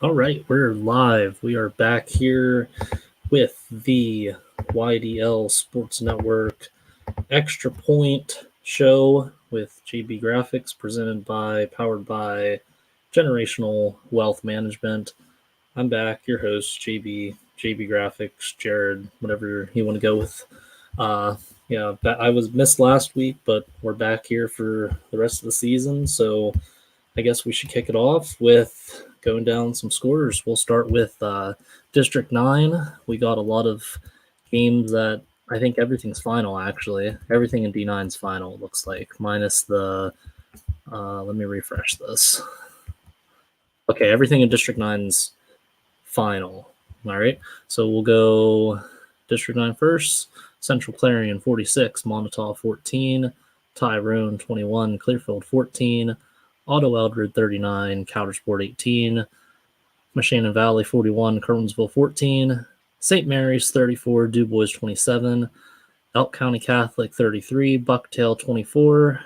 All right, we're live. We are back here with the YDL Sports Network Extra Point show with JB Graphics powered by Generational Wealth Management. I'm back, your host, JB Graphics, Jared, whatever you want to go with. I was missed last week, but we're back here for the rest of the season, so I guess we should kick it off with going down some scores. We'll start with District 9. We got a lot of games that I think everything's final, actually. Everything in D9 is final, it looks like, minus the. Let me refresh this. Okay, everything in District 9's final. All right, so we'll go District 9 first. Central Clarion 46, Montauk 14, Tyrone 21, Clearfield 14, Otto Eldred 39, Coudersport 18, Moshannon Valley 41, Kerwinsville 14, St. Mary's 34, DuBois 27, Elk County Catholic 33, Bucktail 24,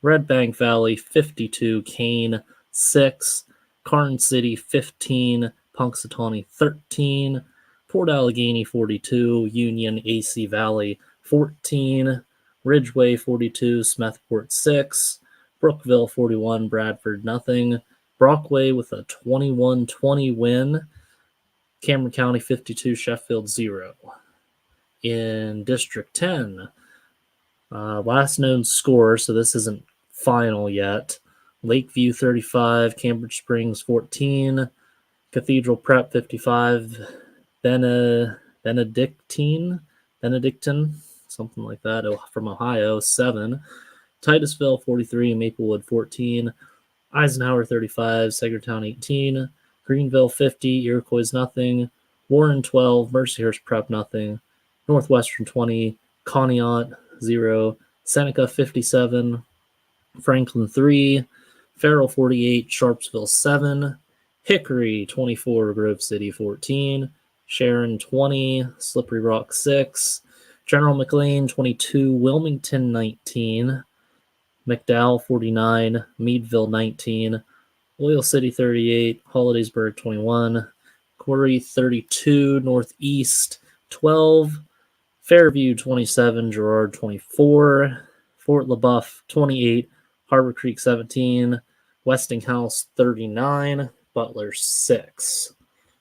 Red Bank Valley 52, Kane 6, Karn City 15, Punxsutawney 13, Port Allegheny 42, Union AC Valley 14, Ridgeway 42, Smethport 6, Brookville 41, Bradford nothing, Brockway with a 21-20 win, Cameron County 52, Sheffield 0. In District 10, last known score, so this isn't final yet, Lakeview 35, Cambridge Springs 14, Cathedral Prep 55, Benedictine, something like that, from Ohio 7, Titusville 43, Maplewood 14, Eisenhower 35, Sagertown 18, Greenville 50, Iroquois nothing, Warren 12, Mercyhurst Prep nothing, Northwestern 20, Conneaut 0, Seneca 57, Franklin 3, Farrell 48, Sharpsville 7, Hickory 24, Grove City 14, Sharon 20, Slippery Rock 6, General McLean 22, Wilmington 19, McDowell 49, Meadville 19, Oil City 38, Hollidaysburg 21, Corey 32, Northeast 12, Fairview 27, Girard 24, Fort LaBeouf 28, Harbor Creek 17, Westinghouse 39, Butler 6.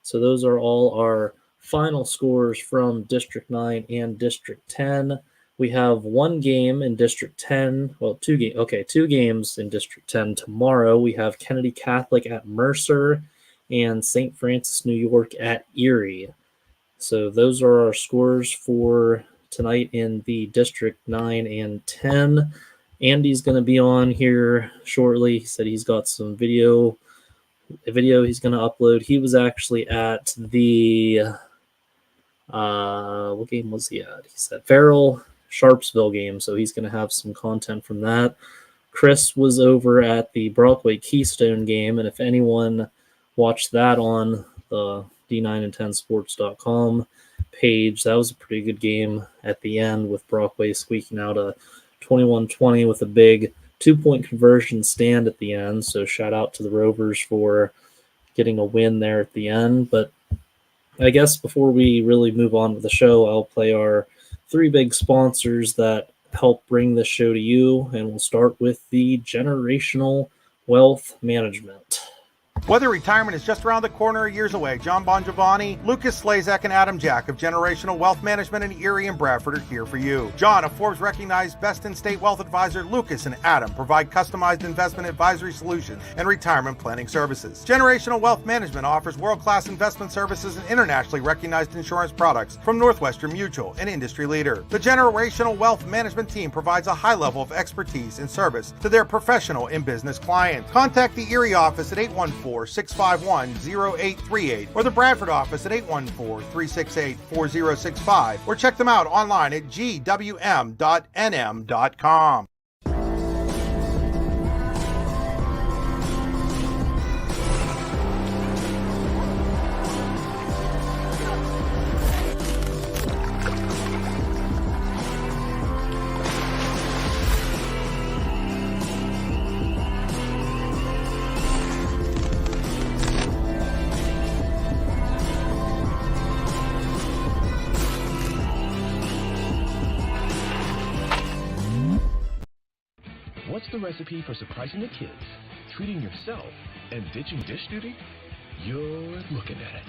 So those are all our final scores from District 9 and District 10. We have one game in District 10. Well, two games in District 10 tomorrow. We have Kennedy Catholic at Mercer and St. Francis, New York at Erie. So those are our scores for tonight in the District 9 and 10. Andy's going to be on here shortly. He said he's got some video he's going to upload. He was actually at the what game was he at? He said Farrell Sharpsville game, so he's going to have some content from that. Chris was over at the Brockway Keystone game, and if anyone watched that on the D9and10sports.com page, that was a pretty good game at the end with Brockway squeaking out a 21-20 with a big 2-point conversion stand at the end. So shout out to the Rovers for getting a win there at the end. But I guess before we really move on with the show, I'll play our 3 big sponsors that help bring this show to you. And we'll start with the Generational Wealth Management. Whether retirement is just around the corner or years away, John Bongiovanni, Lucas Slazak, and Adam Jack of Generational Wealth Management in Erie and Bradford are here for you. John, a Forbes-recognized best-in-state wealth advisor, Lucas and Adam provide customized investment advisory solutions and retirement planning services. Generational Wealth Management offers world-class investment services and internationally recognized insurance products from Northwestern Mutual, an industry leader. The Generational Wealth Management team provides a high level of expertise and service to their professional and business clients. Contact the Erie office at 814-651-0838 or the Bradford office at 814-368-4065 or check them out online at gwm.nm.com. recipe for surprising the kids, treating yourself, and ditching dish duty? You're looking at it.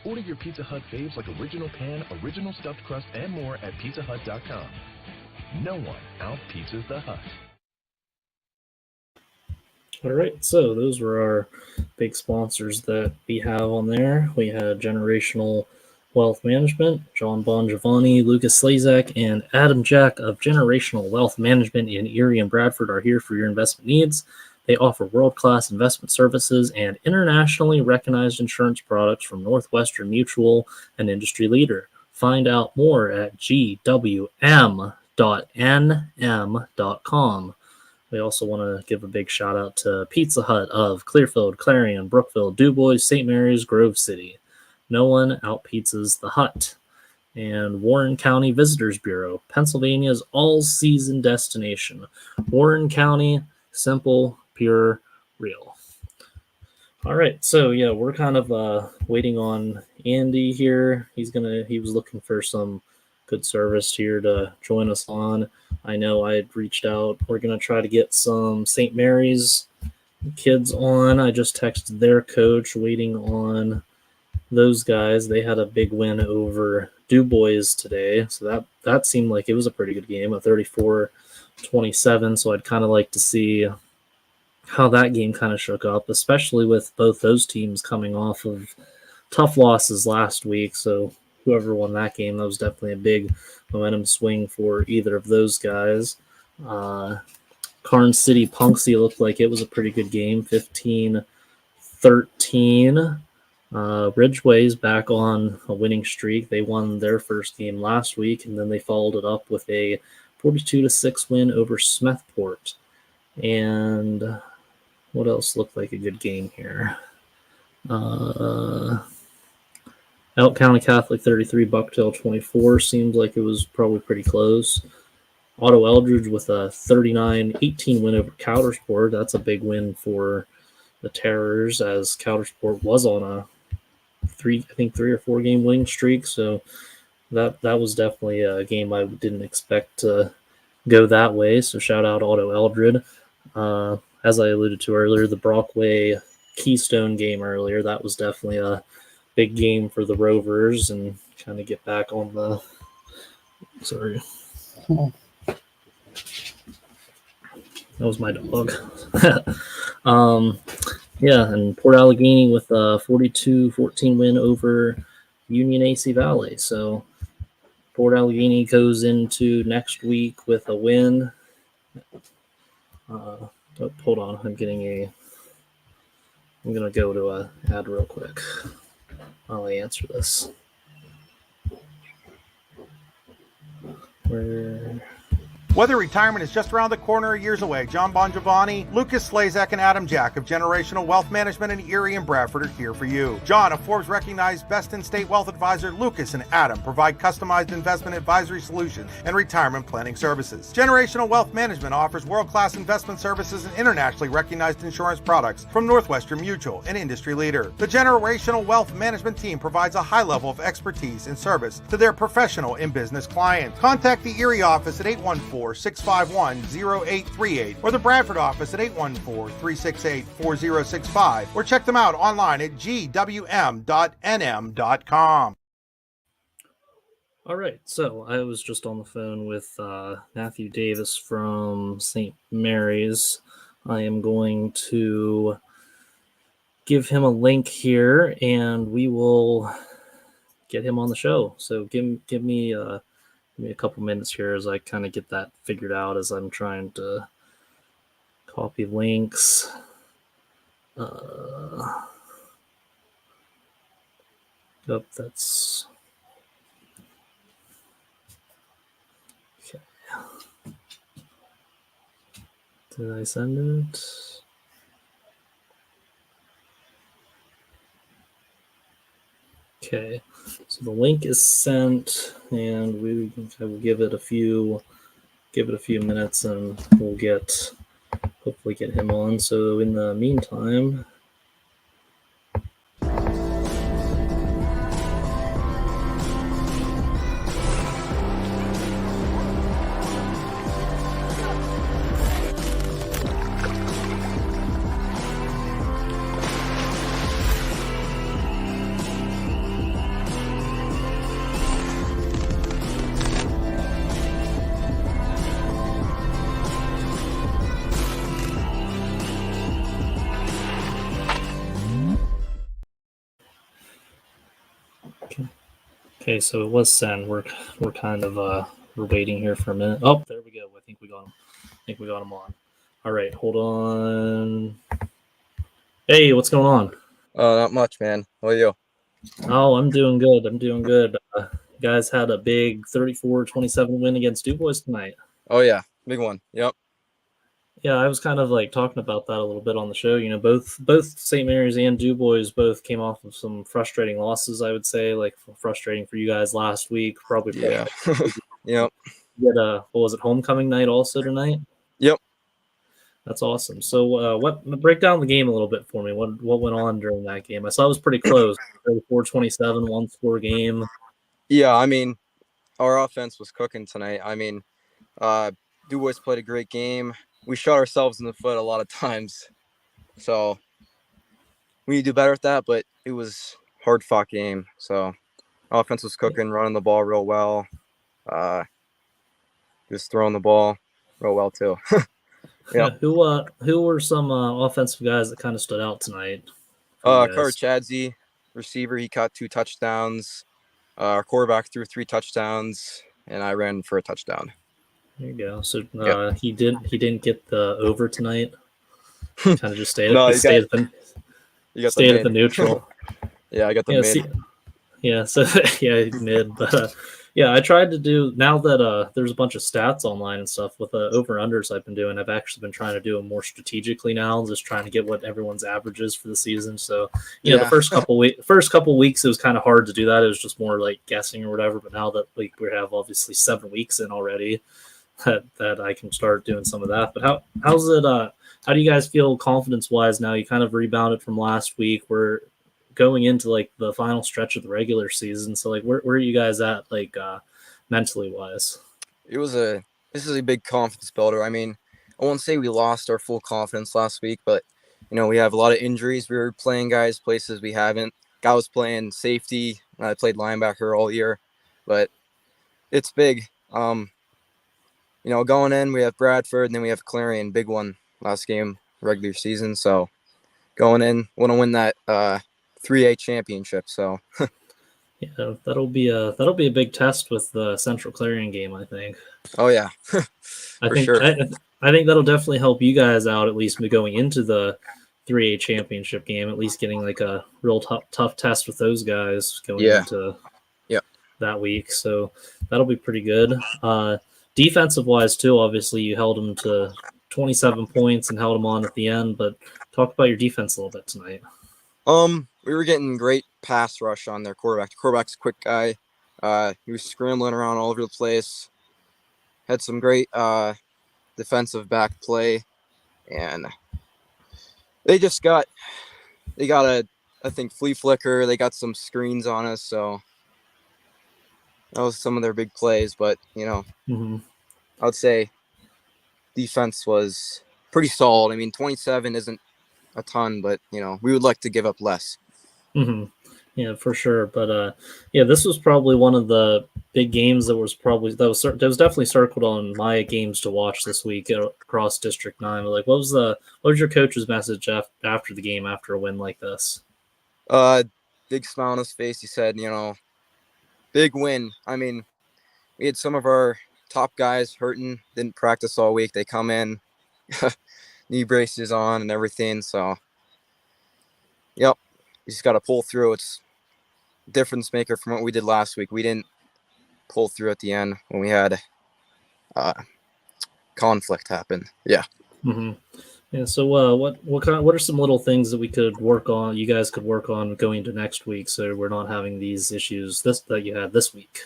Order your Pizza Hut faves like original pan, original stuffed crust, and more at pizzahut.com. No one out-pizzas the Hut. All right, so those were our big sponsors that we have on there. We had Generational Wealth Management, John Bongiovanni, Lucas Slazak, and Adam Jack of Generational Wealth Management in Erie and Bradford are here for your investment needs. They offer world-class investment services and internationally recognized insurance products from Northwestern Mutual, an industry leader. Find out more at gwm.nm.com. We also want to give a big shout out to Pizza Hut of Clearfield, Clarion, Brookville, DuBois, St. Mary's, Grove City. No one out-pizzas the Hut. And Warren County Visitors Bureau, Pennsylvania's all-season destination. Warren County, simple, pure, real. All right, so yeah, we're kind of waiting on Andy here. He was looking for some good service here to join us on. I know I had reached out. We're going to try to get some St. Mary's kids on. I just texted their coach, waiting on those guys. They had a big win over DuBois today, so that seemed like it was a pretty good game, a 34-27, so I'd kind of like to see how that game kind of shook up, especially with both those teams coming off of tough losses last week, so whoever won that game, that was definitely a big momentum swing for either of those guys. Karn City Punxsutawney looked like it was a pretty good game, 15-13. Ridgeway's back on a winning streak. They won their first game last week, and then they followed it up with a 42-6 win over Smethport. And what else looked like a good game here? Elk County Catholic 33, Bucktail 24. Seemed like it was probably pretty close. Otto Eldridge with a 39-18 win over Coudersport. That's a big win for the Terrors, as Coudersport was on a three or four game winning streak. So that was definitely a game I didn't expect to go that way. So shout out Otto Eldridge. As I alluded to earlier, the Brockway Keystone game earlier, that was definitely a big game for the Rovers and kind of get back on the. Sorry. That was my dog. Yeah, and Port Allegheny with a 42-14 win over Union AC Valley. So Port Allegheny goes into next week with a win. Hold on, I'm going to go to a ad real quick while I answer this. Whether retirement is just around the corner or years away, John Bongiovanni, Lucas Slazak, and Adam Jack of Generational Wealth Management in Erie and Bradford are here for you. John, a Forbes-recognized best-in-state wealth advisor, Lucas and Adam provide customized investment advisory solutions and retirement planning services. Generational Wealth Management offers world-class investment services and internationally recognized insurance products from Northwestern Mutual, an industry leader. The Generational Wealth Management team provides a high level of expertise and service to their professional and business clients. Contact the Erie office at 814-651-0838 or the Bradford office at 814-368-4065 or check them out online at gwm.nm.com. All right, so I was just on the phone with Matthew Davis from St. Mary's. I am going to give him a link here, and we will get him on the show. So give me a couple minutes here as I kind of get that figured out as I'm trying to copy links. That's okay. Did I send it? Okay, so the link is sent, and we will give it a few minutes, and we'll hopefully get him on. So in the meantime, Okay, so it was sent. We're kind of we're waiting here for a minute. Oh, there we go. I think we got him. I think we got him on. All right, hold on. Hey, what's going on? Oh, not much, man. How are you? Oh, I'm doing good. I'm doing good. You guys had a big 34-27 win against Du Bois tonight. Oh yeah, big one. Yep. Yeah, I was kind of like talking about that a little bit on the show. You know, both St. Mary's and Du Bois both came off of some frustrating losses. I would say, like frustrating for you guys last week. Probably Yeah. frustrating. Yep. You had what was it, homecoming night also tonight? Yep. That's awesome. So, what break down the game a little bit for me? What went on during that game? I saw it was pretty close. 34-27, one score game. Yeah, I mean, our offense was cooking tonight. I mean, Du Bois played a great game. We shot ourselves in the foot a lot of times, so we need to do better at that. But it was hard fought game. So offense was cooking, running the ball real well. Just throwing the ball real well too. Yeah. Yep. Who were some offensive guys that kind of stood out tonight for you Carter guys? Chadsey, receiver, he caught 2 touchdowns. Our quarterback threw 3 touchdowns, and I ran for a touchdown. There you go. So Yep. he didn't get the over tonight. Kind of just stayed No, he you got stayed at the the mid. neutral. Yeah, I got the Yeah. mid. Yeah, so yeah, mid, but yeah, I tried to do now that there's a bunch of stats online and stuff with over unders I've been doing. I've actually been trying to do them more strategically now, just trying to get what everyone's average is for the season. So the Yeah. first couple weeks it was kind of hard to do that. It was just more like guessing or whatever. But now that we have obviously 7 weeks in already, that I can start doing some of that. But how's it? How do you guys feel confidence wise now? You kind of rebounded from last week. We're going into like the final stretch of the regular season. So like, where are you guys at like mentally wise? This is a big confidence builder. I mean, I won't say we lost our full confidence last week, but we have a lot of injuries. We were playing guys places we haven't. Guy was playing safety. I played linebacker all year, but it's big. Going in, we have Bradford, and then we have Clarion, big one last game, regular season. So going in, want to win that 3A championship. So Yeah, that'll be a big test with the Central Clarion game. I think. oh yeah, I for think sure. I think that'll definitely help you guys out at least going into the 3A championship game. At least getting like a real tough test with those guys going Yeah. into Yeah. that week. So that'll be pretty good. Defensive wise too, obviously you held them to 27 points and held them on at the end. But talk about your defense a little bit tonight. We were getting great pass rush on their quarterback. The quarterback's a quick guy. He was scrambling around all over the place. Had some great defensive back play, and they got I think flea flicker. They got some screens on us, so that was some of their big plays. But Mm-hmm. I would say defense was pretty solid. I mean, 27 isn't a ton, but we would like to give up less. Mm-hmm. Yeah, for sure. But yeah, this was probably one of the big games that was definitely circled on my games to watch this week across District 9. But like, what was your coach's message after the game after a win like this? Big smile on his face. He said, big win. I mean, we had some of our top guys hurting, didn't practice all week. They come in, knee braces on and everything. So, yep, you just got to pull through. It's a difference maker from what we did last week. We didn't pull through at the end when we had conflict happen. Yeah. Mm-hmm. Yeah. So what are some little things that we could work on? You guys could work on going to next week, so we're not having these issues that you had this week.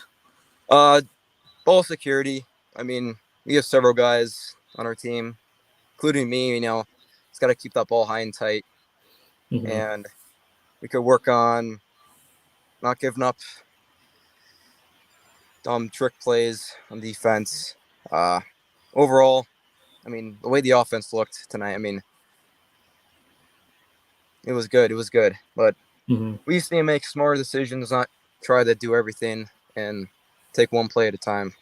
Ball security. I mean, we have several guys on our team, including me. It's got to keep that ball high and tight, and we could work on not giving up dumb trick plays on defense. Overall, I mean, the way the offense looked tonight, I mean, it was good. It was good. But we just need to make smarter decisions, not try to do everything and take one play at a time.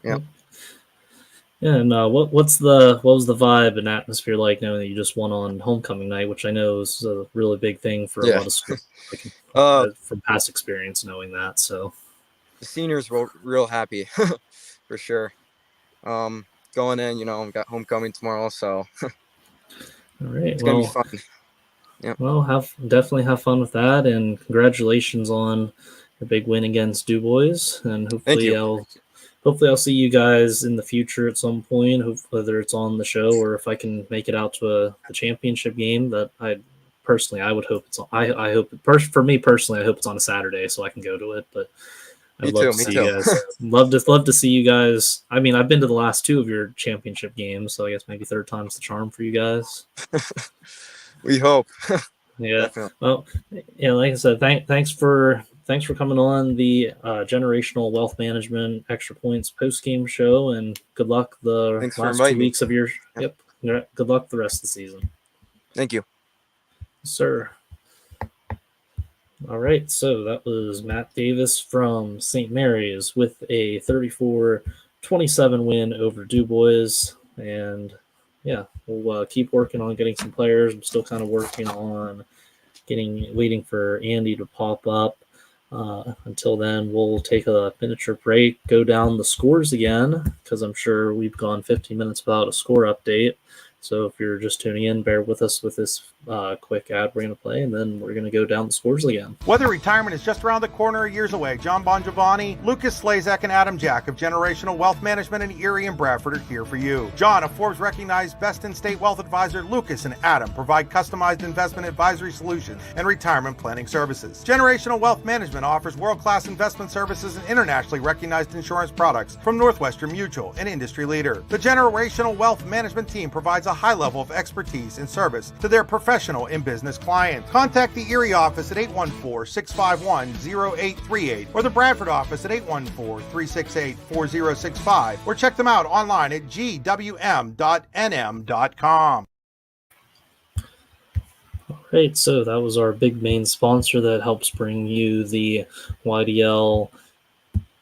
Yeah. Yeah, and what was the vibe and atmosphere like knowing that you just won on homecoming night, which I know is a really big thing for a lot of schools, from past experience knowing that. So the seniors were real happy for sure. Going in, we got homecoming tomorrow, so All right. it's gonna be fun. Yep. Well, definitely have fun with that, and congratulations on your big win against Du Bois. And hopefully I'll see you guys in the future at some point, whether it's on the show or if I can make it out to the championship game. That I would hope it's on. I hope for me personally, I hope it's on a Saturday so I can go to it. But I'd love to see you guys. love to see you guys. I mean, I've been to the last 2 of your championship games, so I guess maybe third time's the charm for you guys. We hope. Yeah. Definitely. Well, yeah, like I said, thanks for coming on the Generational Wealth Management Extra Points post-game show, and good luck the last 2 weeks of your Yep. Good luck the rest of the season. Thank you. Sir. All right, so that was Matt Davis from St. Mary's with a 34-27 win over Du Bois, and yeah, we'll keep working on getting some players. I'm still kind of working on waiting for Andy to pop up. Until then, we'll take a miniature break, go down the scores again, because I'm sure we've gone 15 minutes without a score update. So if you're just tuning in, bear with us with this quick ad we're going to play, and then we're going to go down the scores again. Whether retirement is just around the corner or years away, John Bongiovanni, Lucas Slazak, and Adam Jack of Generational Wealth Management in Erie and Bradford are here for you. John, a Forbes-recognized best-in-state wealth advisor, Lucas and Adam provide customized investment advisory solutions and retirement planning services. Generational Wealth Management offers world-class investment services and internationally recognized insurance products from Northwestern Mutual, an industry leader. The Generational Wealth Management team provides a high level of expertise and service to their professional and business clients. Contact the Erie office at 814-651-0838 or the Bradford office at 814-368-4065 or check them out online at gwm.nm.com. All right, so that was our big main sponsor that helps bring you the YDL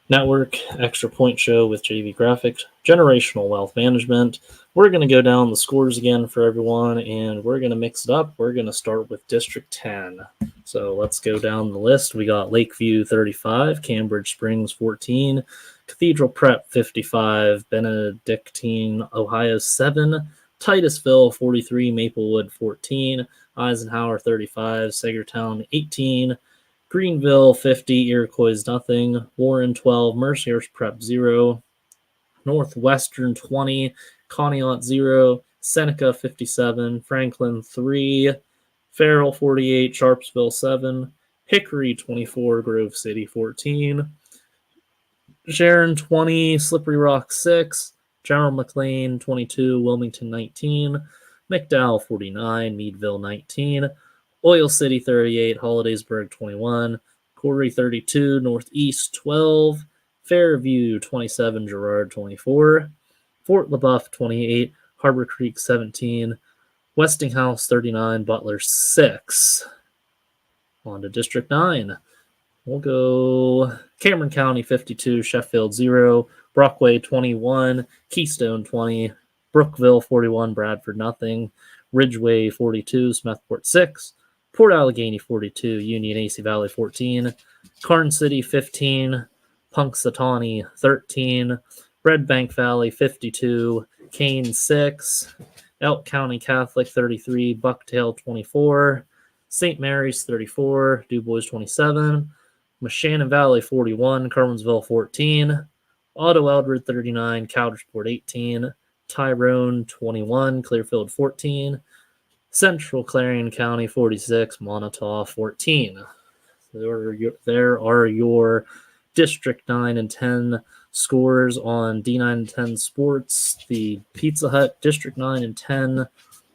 Network Extra Point Show with JV Graphics, Generational Wealth Management. We're going to go down the scores again for everyone, and we're going to mix it up. We're going to start with District 10. So let's go down the list. We got Lakeview 35, Cambridge Springs 14, Cathedral Prep 55, Benedictine, Ohio 7, Titusville 43, Maplewood 14, Eisenhower 35, Sagertown 18, Greenville 50, Iroquois nothing, Warren 12, Mercyhurst Prep 0, Northwestern 20, Conneaut 0, Seneca 57, Franklin 3, Farrell 48, Sharpsville 7, Hickory 24, Grove City 14, Sharon 20, Slippery Rock 6, General McLean 22, Wilmington 19, McDowell 49, Meadville 19, Oil City 38, Hollidaysburg 21, Corey 32, Northeast 12, Fairview 27, Girard 24, Fort LaBeouf 28, Harbor Creek 17, Westinghouse 39, Butler 6. On to District 9. We'll go Cameron County 52, Sheffield 0, Brockway 21, Keystone 20, Brookville 41, Bradford nothing, Ridgeway 42, Smethport 6, Port Allegheny 42, Union AC Valley 14, Karn City 15, Punxsutawney 13, Red Bank Valley 52, Kane 6, Elk County Catholic 33, Bucktail 24, St. Mary's 34, Du Bois 27, Shannon Valley 41, Kerwinsville 14, Otto Eldred 39, Coudersport 18, Tyrone 21, Clearfield 14, Central Clarion County 46, Montauk 14. There are your District 9 and 10 scores on D9 and 10 Sports. The Pizza Hut District 9 and 10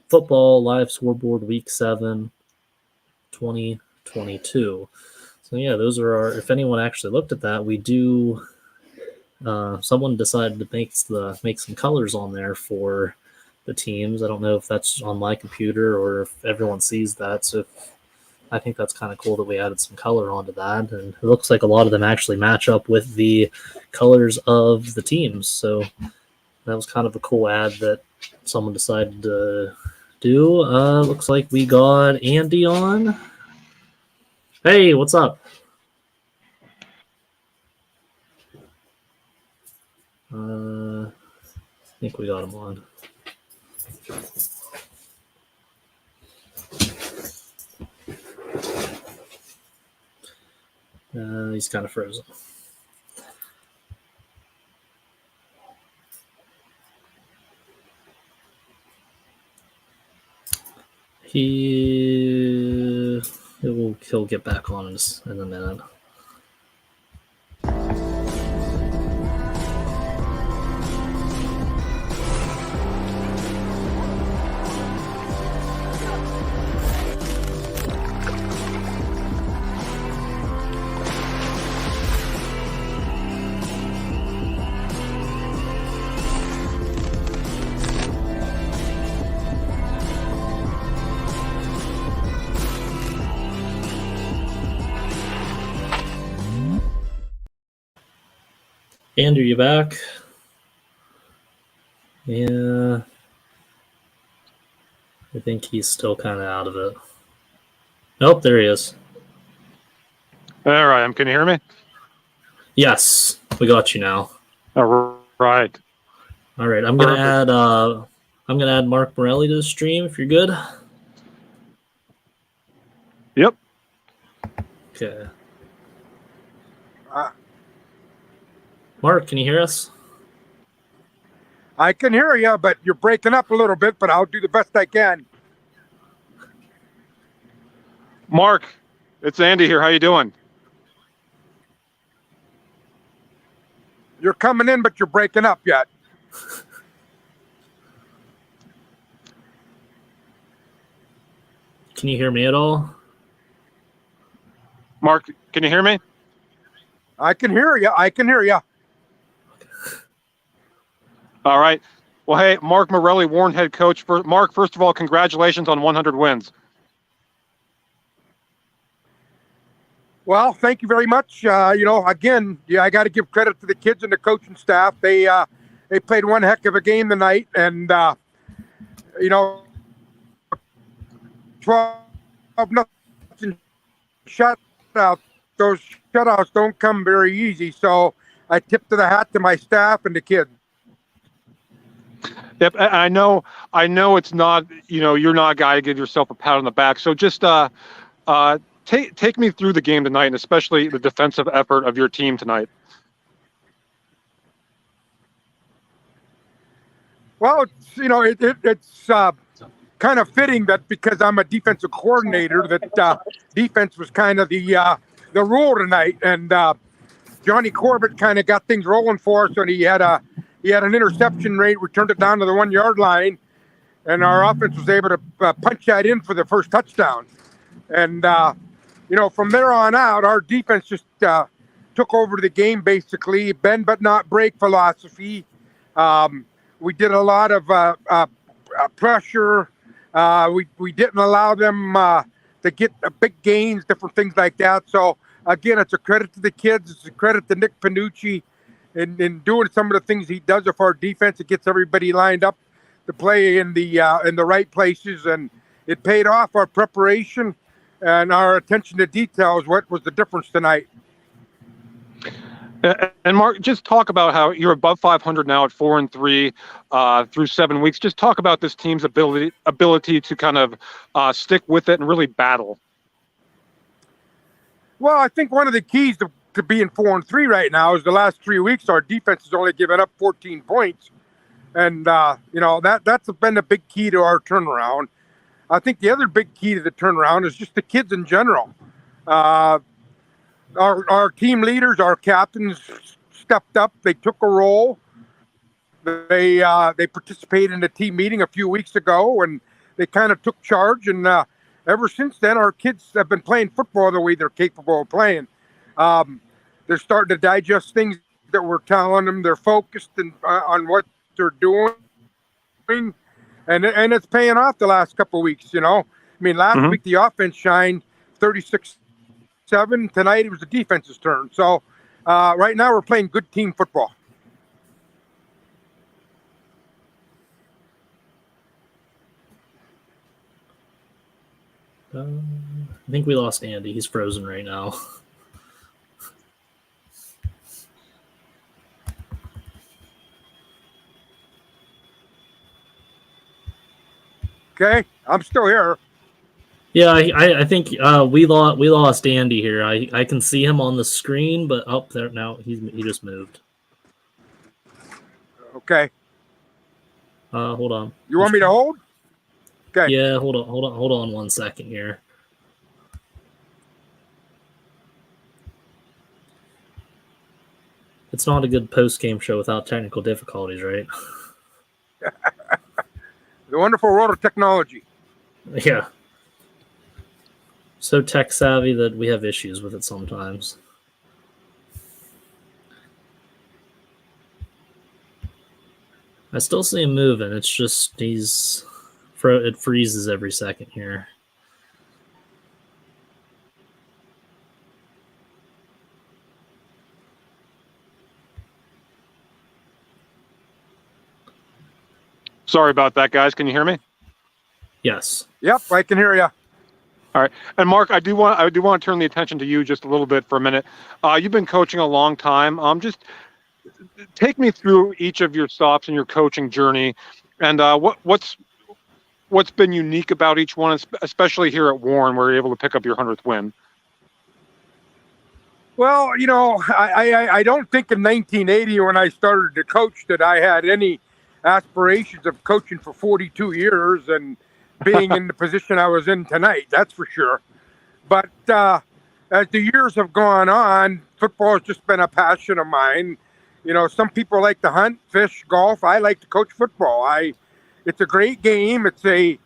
Football Live Scoreboard Week 7, 2022. So yeah, those are our, if anyone actually looked at that, we do, someone decided to make some colors on there for the teams. I don't know if that's on my computer or if everyone sees that. So I think that's kind of cool that we added some color onto that. And it looks like a lot of them actually match up with the colors of the teams. So that was kind of a cool ad that someone decided to do. Looks like we got Andy on. Hey, what's up? I think we got him on. He's kind of frozen. He'll get back on in a minute. Andrew, you back? Yeah. I think he's still kind of out of it. Nope, there he is. There I am. Can you hear me? Yes, we got you now. All right. All right, I'm gonna add Mark Morelli to the stream if you're good. Yep. Okay. Mark, can you hear us? I can hear you, but you're breaking up a little bit, but I'll do the best I can. Mark, it's Andy here. How you doing? You're coming in, but you're breaking up yet. Can you hear me at all? Mark, can you hear me? I can hear you. I can hear you. All right. Well, hey, Mark Morelli, Warren head coach. Mark, first of all, congratulations on 100 wins. Well, thank you very much. Again, I got to give credit to the kids and the coaching staff. They played one heck of a game tonight, and 12 nothing shutout. Those shutouts don't come very easy. So I tip to the hat to my staff and the kids. Yep, I know it's not, you're not a guy to give yourself a pat on the back. So just take me through the game tonight, and especially the defensive effort of your team tonight. Well, it's kind of fitting that because I'm a defensive coordinator, that defense was kind of the rule tonight, and Johnny Corbett kind of got things rolling for us, and he had an interception rate, returned it down to the 1 yard line, and our offense was able to punch that in for the first touchdown. And from there on out, our defense just took over the game, basically. Bend but not break philosophy. We did a lot of pressure. We didn't allow them to get big gains, different things like that. So, again, it's a credit to the kids. It's a credit to Nick Panucci in doing some of the things he does with our defense. It gets everybody lined up to play in the right places, and it paid off. Our preparation and our attention to detail is what was the difference tonight. And Mark, just talk about how you're above 500 now at 4-3 through 7 weeks. Just talk about this team's ability to kind of stick with it and really battle. Well, I think one of the keys to being 4-3 right now is the last 3 weeks our defense has only given up 14 points, and that's been a big key to our turnaround. I think the other big key to the turnaround is just the kids in general. Our team leaders, our captains stepped up. They took a role. They participated in a team meeting a few weeks ago, and they kind of took charge. And ever since then, our kids have been playing football the way they're capable of playing. They're starting to digest things that we're telling them. They're focused on what they're doing. And it's paying off the last couple of weeks, last week the offense shined 36-7. Tonight it was the defense's turn. So right now we're playing good team football. I think we lost Andy. He's frozen right now. Okay, I'm still here. Yeah, I think we lost Andy here. I can see him on the screen, but up there now he just moved. Okay. Hold on. You want me to hold? Okay. Yeah, hold on 1 second here. It's not a good post-game show without technical difficulties, right? The wonderful world of technology. Yeah. So tech savvy that we have issues with it sometimes. I still see him moving. It's just it freezes every second here. Sorry about that, guys. Can you hear me? Yes. Yep, I can hear you. All right. And Mark, I do want to turn the attention to you just a little bit for a minute. You've been coaching a long time. Just take me through each of your stops in your coaching journey, and what's been unique about each one, especially here at Warren, where you're able to pick up your 100th win. Well, I don't think in 1980 when I started to coach that I had any aspirations of coaching for 42 years and being in the position I was in tonight. That's for sure. But as the years have gone on, football has just been a passion of mine. Some people like to hunt, fish, golf. I like to coach football. It's a great game. It's a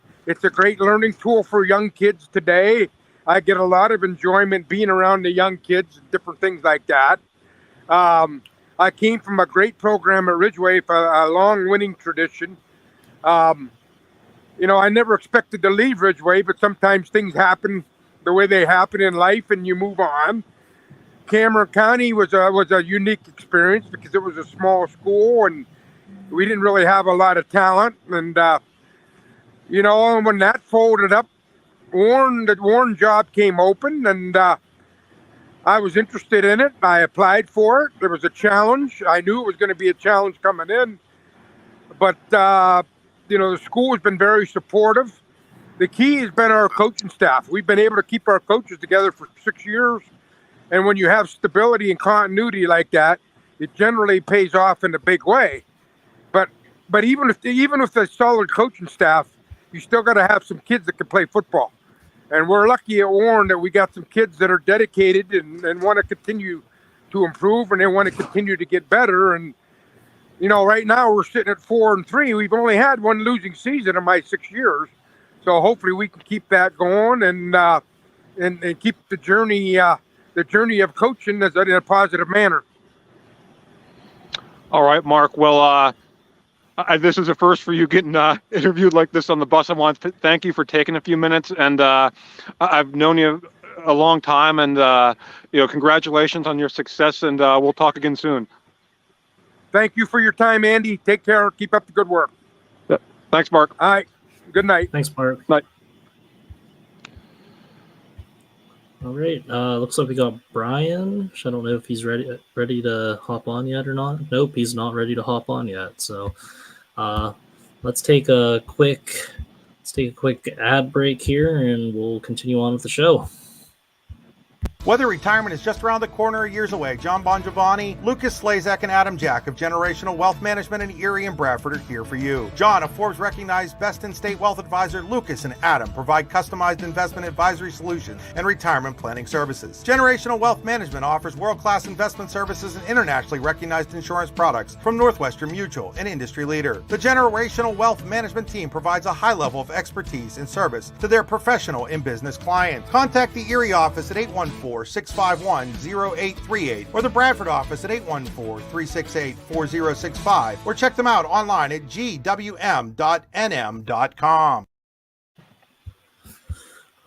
great learning tool for young kids today. I get a lot of enjoyment being around the young kids and different things like that. I came from a great program at Ridgeway for a long winning tradition. I never expected to leave Ridgeway, but sometimes things happen the way they happen in life and you move on. Cameron County was a unique experience because it was a small school and we didn't really have a lot of talent. And, when that folded up, the Warren job came open and I was interested in it. I applied for it. There was a challenge. I knew it was going to be a challenge coming in. But, the school has been very supportive. The key has been our coaching staff. We've been able to keep our coaches together for 6 years. And when you have stability and continuity like that, it generally pays off in a big way. But even with a solid coaching staff, you still got to have some kids that can play football. And we're lucky at Warren that we got some kids that are dedicated and want to continue to improve and they want to continue to get better. And, right now we're sitting at 4-3. We've only had one losing season in my 6 years. So hopefully we can keep that going and keep the journey of coaching in a positive manner. All right, Mark. Well, this is a first for you getting interviewed like this on the bus. I want to thank you for taking a few minutes, and I've known you a long time, and congratulations on your success, and we'll talk again soon. Thank you for your time, Andy. Take care. Keep up the good work. Yeah. Thanks, Mark. All right. Good night. Thanks, Mark. Night. All right. Looks like we got Brian. I don't know if he's ready to hop on yet or not. Nope, he's not ready to hop on yet. So let's take a quick ad break here, and we'll continue on with the show. Whether retirement is just around the corner or years away, John Bongiovanni, Lucas Slazak, and Adam Jack of Generational Wealth Management in Erie and Bradford are here for you. John, a Forbes-recognized best-in-state wealth advisor, Lucas and Adam provide customized investment advisory solutions and retirement planning services. Generational Wealth Management offers world-class investment services and internationally recognized insurance products from Northwestern Mutual, an industry leader. The Generational Wealth Management team provides a high level of expertise and service to their professional and business clients. Contact the Erie office at 814-651-0838 or the Bradford office at 814-368-4065 or check them out online at gwm.nm.com.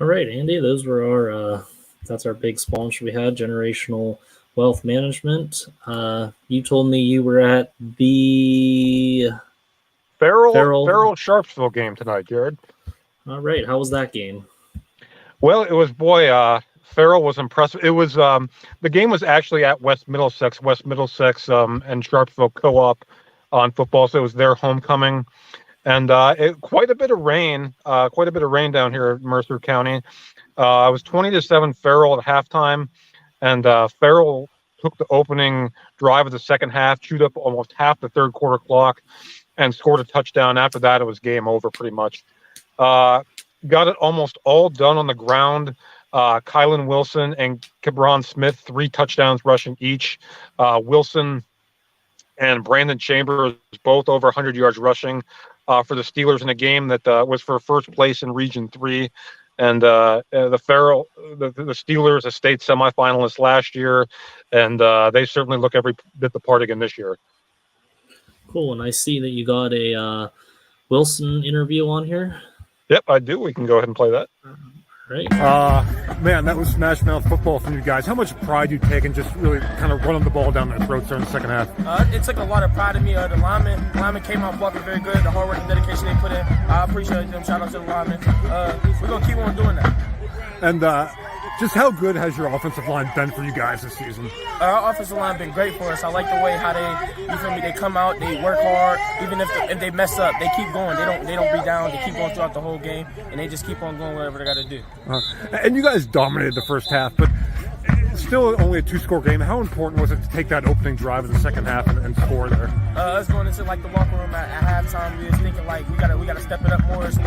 All right, Andy, those were that's our big sponsor we had, Generational Wealth Management. You told me you were at the Farrell Sharpsville game tonight, Jared. All right, how was that game? Well, it was, Farrell was impressive. It was the game was actually at West Middlesex and Sharpsville Co-op on football, so it was their homecoming. and quite a bit of rain down here in Mercer County. It was 20-7 Farrell at halftime, and Farrell took the opening drive of the second half, chewed up almost half the third quarter clock, and scored a touchdown. After that, it was game over pretty much. Got it almost all done on the ground. Kylan Wilson and Cabron Smith, 3 touchdowns rushing each. Wilson and Brandon Chambers both over 100 yards rushing for the Steelers in a game that was for first place in Region 3. And the Steelers, a state semifinalist last year, and they certainly look every bit the part again this year. Cool, and I see that you got a Wilson interview on here. Yep, I do. We can go ahead and play that. Right. Man, that was smash mouth football from you guys. How much pride you take in just really kind of running the ball down their throats there in the second half? It took a lot of pride in me. The linemen came out blocking very good. The hard work and dedication they put in, I appreciate them. Shout out to the linemen. We're going to keep on doing that. And just how good has your offensive line been for you guys this season? Our offensive line been great for us. I like the way how they come out, they work hard. Even if they mess up, they keep going. They don't be down. They keep going throughout the whole game, and they just keep on going whatever they got to do. And you guys dominated the first half, but still only a 2-score game. How important was it to take that opening drive in the second half and score there? Us going into like the locker room at halftime, we was thinking like we gotta step it up more. It's a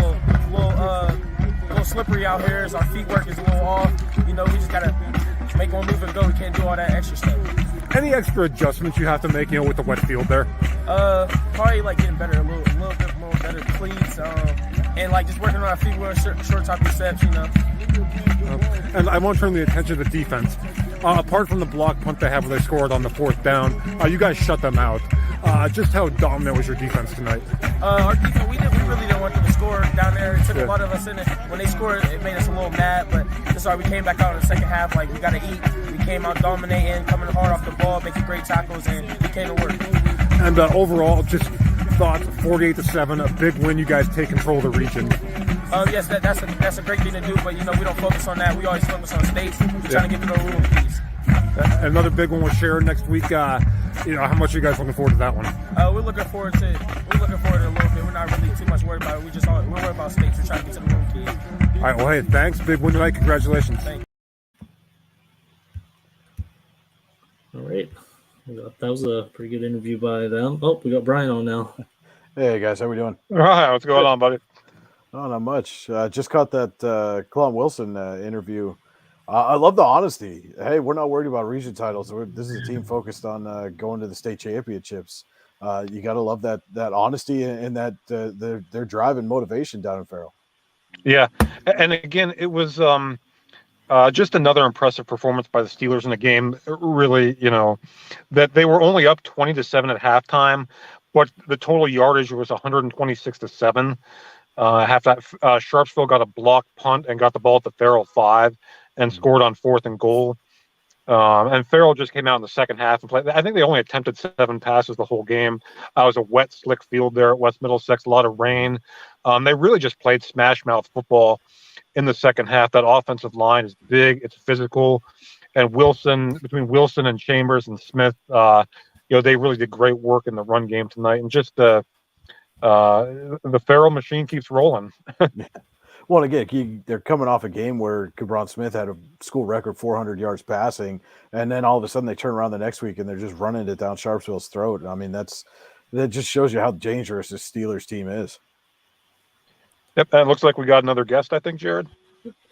little slippery out here. As our feet work is a little off. We just gotta make one move and go. We can't do all that extra stuff. Any extra adjustments you have to make, with the wet field there? Probably like getting better, a little bit more better cleats, and like just working on our feet with short type of steps, And I want to turn the attention to the defense. Apart from the block punt they have where they scored on the 4th down, you guys shut them out. Just how dominant was your defense tonight? Our defense, we really didn't want them to score down there. It took a lot of us in it. When they scored, it made us a little mad, but that's why we came back out in the second half. Like, we got to eat. We came out dominating, coming hard off the ball, making great tackles, and we came to work. And overall, just thoughts, 48-7, a big win. You guys take control of the region. Yes, that's a great thing to do, but we don't focus on that. We always focus on states. We're trying to get to the rule keys. Another big one with Sharon next week. How much are you guys looking forward to that one? We're looking forward to it a little bit. We're not really too much worried about it. We're worried about states. We're trying to get to the rule keys. All right. Well, hey, thanks. Big win tonight. Congratulations. Thank you. All right. That was a pretty good interview by them. Oh, we got Brian on now. Hey guys, how we doing? All right, what's going on, buddy? Oh, not much. Just caught that Clon Wilson interview. I love the honesty. Hey, we're not worried about region titles. This is a team focused on going to the state championships. You got to love that honesty and that their drive and motivation down in Farrell. Yeah, and again, it was just another impressive performance by the Steelers in the game. Really, that they were only up 20-7 at halftime, but the total yardage was 126-7. Half that Sharpsville got a blocked punt and got the ball at the Farrell 5 and scored on 4th and goal. And Farrell just came out in the second half and played. I think they only attempted 7 passes the whole game. It was a wet, slick field there at West Middlesex, a lot of rain. They really just played smash mouth football in the second half. That offensive line is big, it's physical, and between Wilson and Chambers and Smith, they really did great work in the run game tonight. And just the Farrell machine keeps rolling. Well, again, they're coming off a game where Cabron Smith had a school record 400 yards passing, and then all of a sudden they turn around the next week and they're just running it down Sharpsville's throat. I mean, that just shows you how dangerous this Steelers team is. Yep, and it looks like we got another guest, I think, Jared.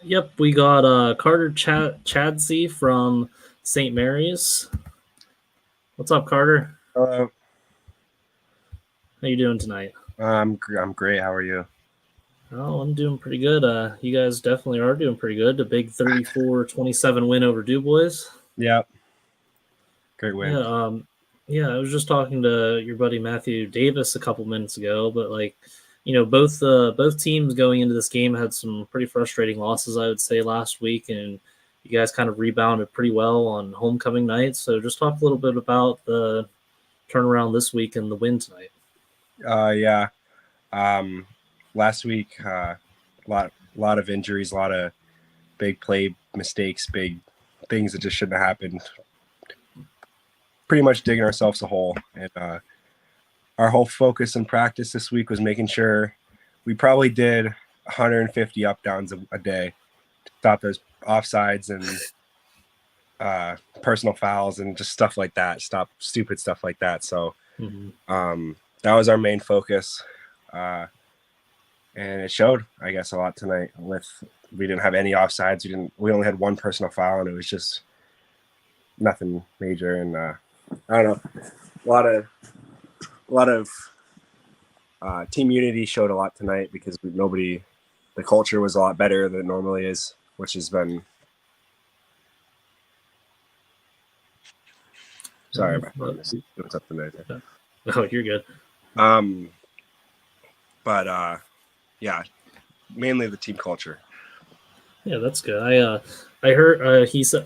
Yep, we got Carter Chadsey from St. Mary's. What's up, Carter? Hello. How you doing tonight? I'm great. How are you? Oh, I'm doing pretty good. You guys definitely are doing pretty good. A big 34-27 win over DuBois. Yep. Great win. Yeah, I was just talking to your buddy Matthew Davis a couple minutes ago, but both teams going into this game had some pretty frustrating losses, I would say, last week, and you guys kind of rebounded pretty well on homecoming night. So just talk a little bit about the turnaround this week and the win tonight. Yeah. Last week, a lot of injuries, a lot of big play mistakes, big things that just shouldn't have happened. Pretty much digging ourselves a hole. And our whole focus in practice this week was making sure we probably did 150 up downs a day to stop those offsides and personal fouls and just stuff like that, stop stupid stuff like that. So that was our main focus. And it showed, I guess, a lot tonight. We didn't have any offsides. We only had one personal foul, and it was just nothing major. And I don't know, a lot of team unity showed a lot tonight because the culture was a lot better than it normally is, which has been. Sorry, my phone is doing something there. Oh, you're good. But yeah, mainly the team culture. Yeah, that's good. I heard he said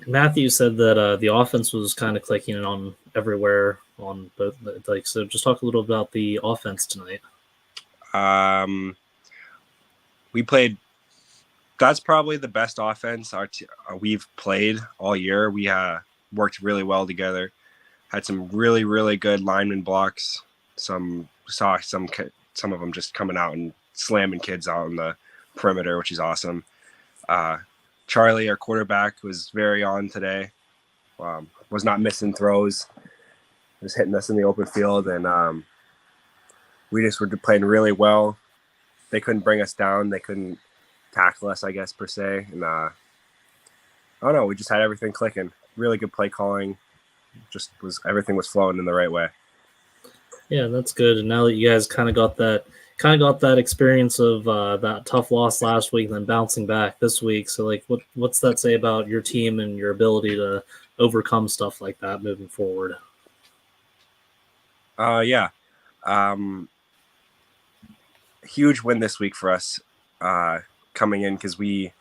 Matthew said that the offense was kind of clicking on everywhere on both. Like, so just talk a little about the offense tonight. We played. That's probably the best offense we've played all year. We worked really well together. Had some really, really good lineman blocks. Some of them just coming out and slamming kids out on the perimeter, which is awesome. Charlie, our quarterback, was very on today. Was not missing throws. Was hitting us in the open field, and we just were playing really well. They couldn't bring us down. They couldn't tackle us, I guess, per se. And I don't know. We just had everything clicking. Really good play calling. Everything was flowing in the right way. Yeah, that's good. And now that you guys kind of got that experience of that tough loss last week and then bouncing back this week. So, like, what's that say about your team and your ability to overcome stuff like that moving forward? Yeah. Huge win this week for us coming in because we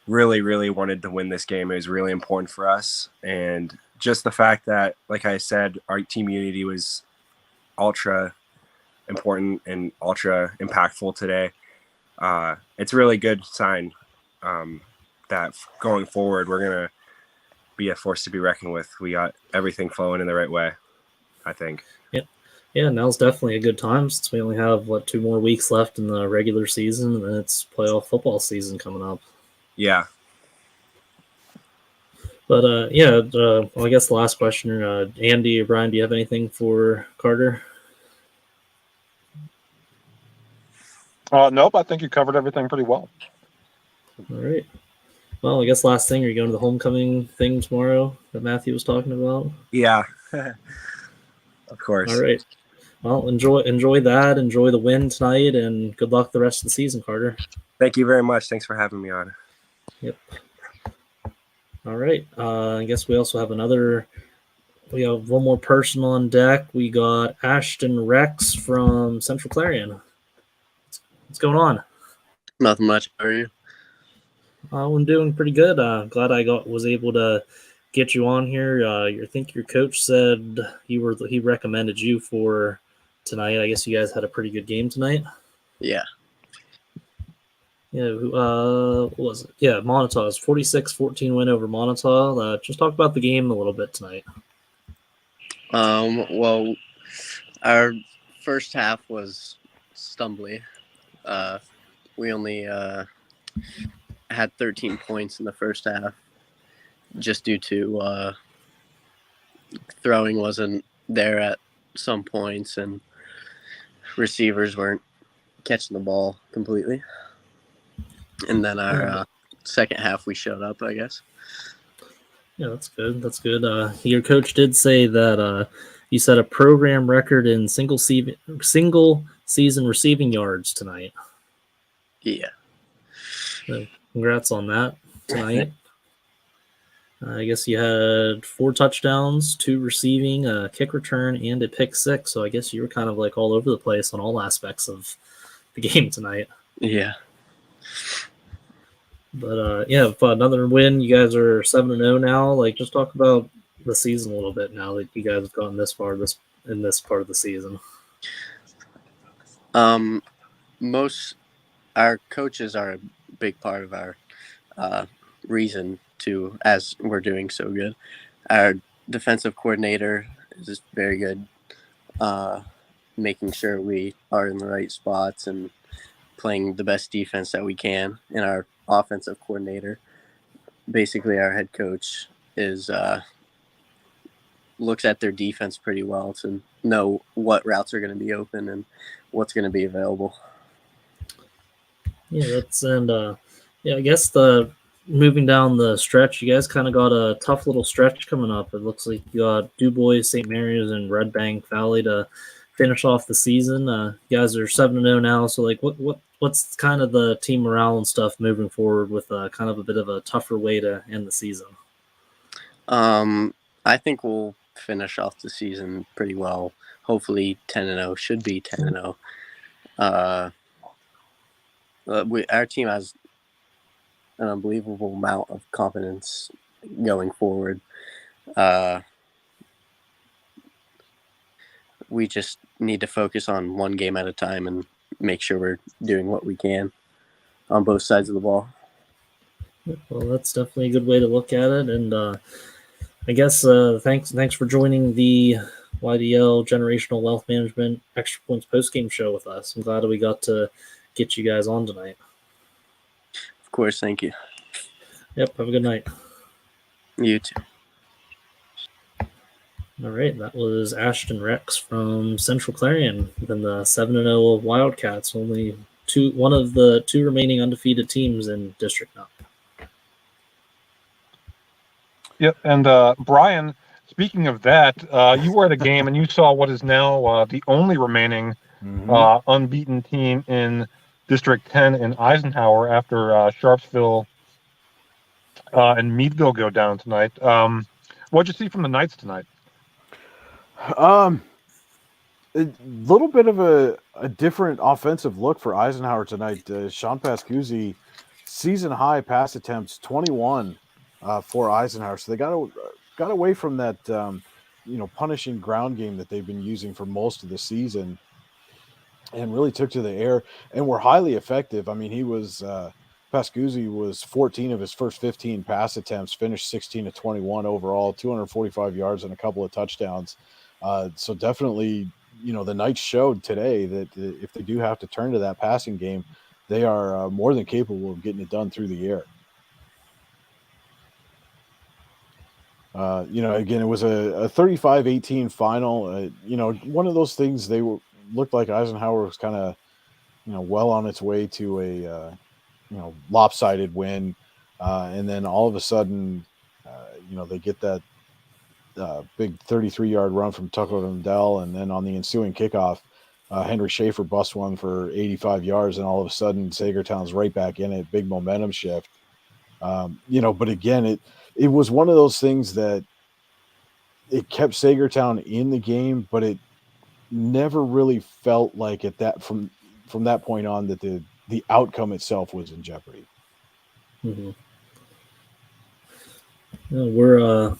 really, really wanted to win this game. It was really important for us. And just the fact that, like I said, our team unity was ultra important and ultra impactful today. It's a really good sign that going forward, we're going to be a force to be reckoned with. We got everything flowing in the right way, I think. Yeah, now's definitely a good time since we only have 2 more weeks left in the regular season, and then it's playoff football season coming up. Yeah. But well, I guess the last question, Andy or Brian, do you have anything for Carter? Nope, I think you covered everything pretty well. All right. Well, I guess last thing, are you going to the homecoming thing tomorrow that Matthew was talking about? Yeah. Of course. All right. Well, enjoy that. Enjoy the win tonight, and good luck the rest of the season, Carter. Thank you very much. Thanks for having me on. Yep. All right. I guess we also have we have one more person on deck. We got Ashton Rex from Central Clarion. What's going on? Nothing much. How are you? I'm doing pretty good. Glad I was able to get you on here. I think your coach said he recommended you for tonight. I guess you guys had a pretty good game tonight. Yeah. Yeah. What was it? Yeah, Montauk's 46-14 win over Montauk. Just talk about the game a little bit tonight. Well, our first half was stumbly. We only had 13 points in the first half just due to throwing wasn't there at some points and receivers weren't catching the ball completely. And then our second half, we showed up, I guess. Yeah, that's good. That's good. Your coach did say that you set a program record in single season receiving yards tonight. Yeah. So congrats on that tonight. I guess you had 4 touchdowns, 2 receiving, a kick return, and a pick 6. So I guess you were kind of like all over the place on all aspects of the game tonight. Yeah. But another win. You guys are 7-0 now. Like, just talk about the season a little bit now that you guys have gotten this far in this part of the season. Our coaches are a big part of our reason to, as we're doing so good. Our defensive coordinator is very good. making sure we are in the right spots and playing the best defense that we can. And our offensive coordinator, basically our head coach, is looks at their defense pretty well to know what routes are going to be open and what's going to be available. Yeah, I guess the moving down the stretch, you guys kind of got a tough little stretch coming up. It looks like you got Dubois, St. Mary's, and Red Bank Valley to finish off the season. You guys are 7-0 now, so like what's kind of the team morale and stuff moving forward with kind of a bit of a tougher way to end the season? I think we'll finish off the season pretty well. Hopefully 10-0, should be 10-0. Our team has an unbelievable amount of confidence going forward. We just need to focus on one game at a time and make sure we're doing what we can on both sides of the ball. Well, that's definitely a good way to look at it. And I guess thanks for joining the YDL Generational Wealth Management Extra Points postgame show with us. I'm glad we got to get you guys on tonight. Of course, thank you. Yep, have a good night. You too. All right, that was Ashton Rex from Central Clarion, then the 7-0 Wildcats, only one of the two remaining undefeated teams in District 9. Yep, and Brian, speaking of that, you were at a game and you saw what is now the only remaining unbeaten team in District 10 in Eisenhower after Sharpsville and Meadville go down tonight. What'd you see from the Knights tonight? A little bit of a different offensive look for Eisenhower tonight. Sean Pascuzzi, season high pass attempts, 21 for Eisenhower. So they got away from that punishing ground game that they've been using for most of the season, and really took to the air and were highly effective. I mean, Pascuzzi was 14 of his first 15 pass attempts, finished 16 of 21 overall, 245 yards and a couple of touchdowns. So definitely, the Knights showed today that if they do have to turn to that passing game, they are more than capable of getting it done through the air. Again, it was a 35-18 final. One of those things looked like Eisenhower was kind of, well on its way to a, lopsided win. And then all of a sudden, they get that big 33-yard run from Tucker Lundell. And then on the ensuing kickoff, Henry Schaefer busts one for 85 yards. And all of a sudden, Sagertown's right back in it, big momentum shift. But again, it was one of those things that it kept Sagertown in the game, but it never really felt like from that point on that the outcome itself was in jeopardy. Mm-hmm. Were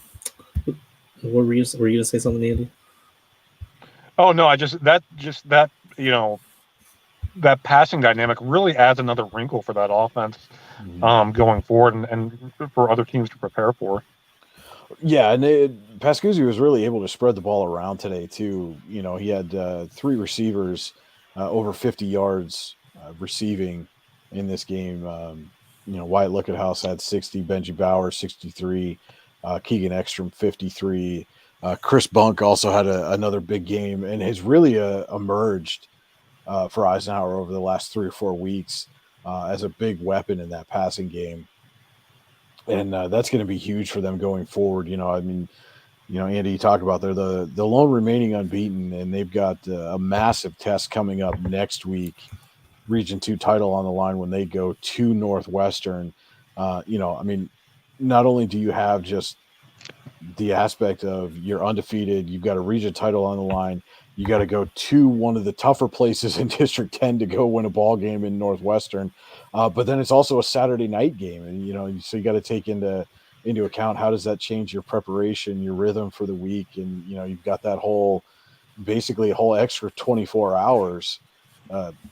you going to say something, Andy? Oh no, that passing dynamic really adds another wrinkle for that offense going forward and for other teams to prepare for. Yeah, and Pascuzzi was really able to spread the ball around today too. He had 3 receivers over 50 yards receiving in this game. Wyatt Lookathouse had 60, Benji Bauer 63, Keegan Ekstrom 53. Chris Bunk also had another big game and has really emerged for Eisenhower over the last 3 or 4 weeks as a big weapon in that passing game. And that's going to be huge for them going forward. Andy, you talk about they're the lone remaining unbeaten, and they've got a massive test coming up next week. Region 2 title on the line when they go to Northwestern. Not only do you have just the aspect of you're undefeated, you've got a region title on the line, you got to go to one of the tougher places in District 10 to go win a ball game in Northwestern. But then it's also a Saturday night game. And, so you got to take into account, how does that change your preparation, your rhythm for the week? And, you've got that basically a whole extra 24 hours.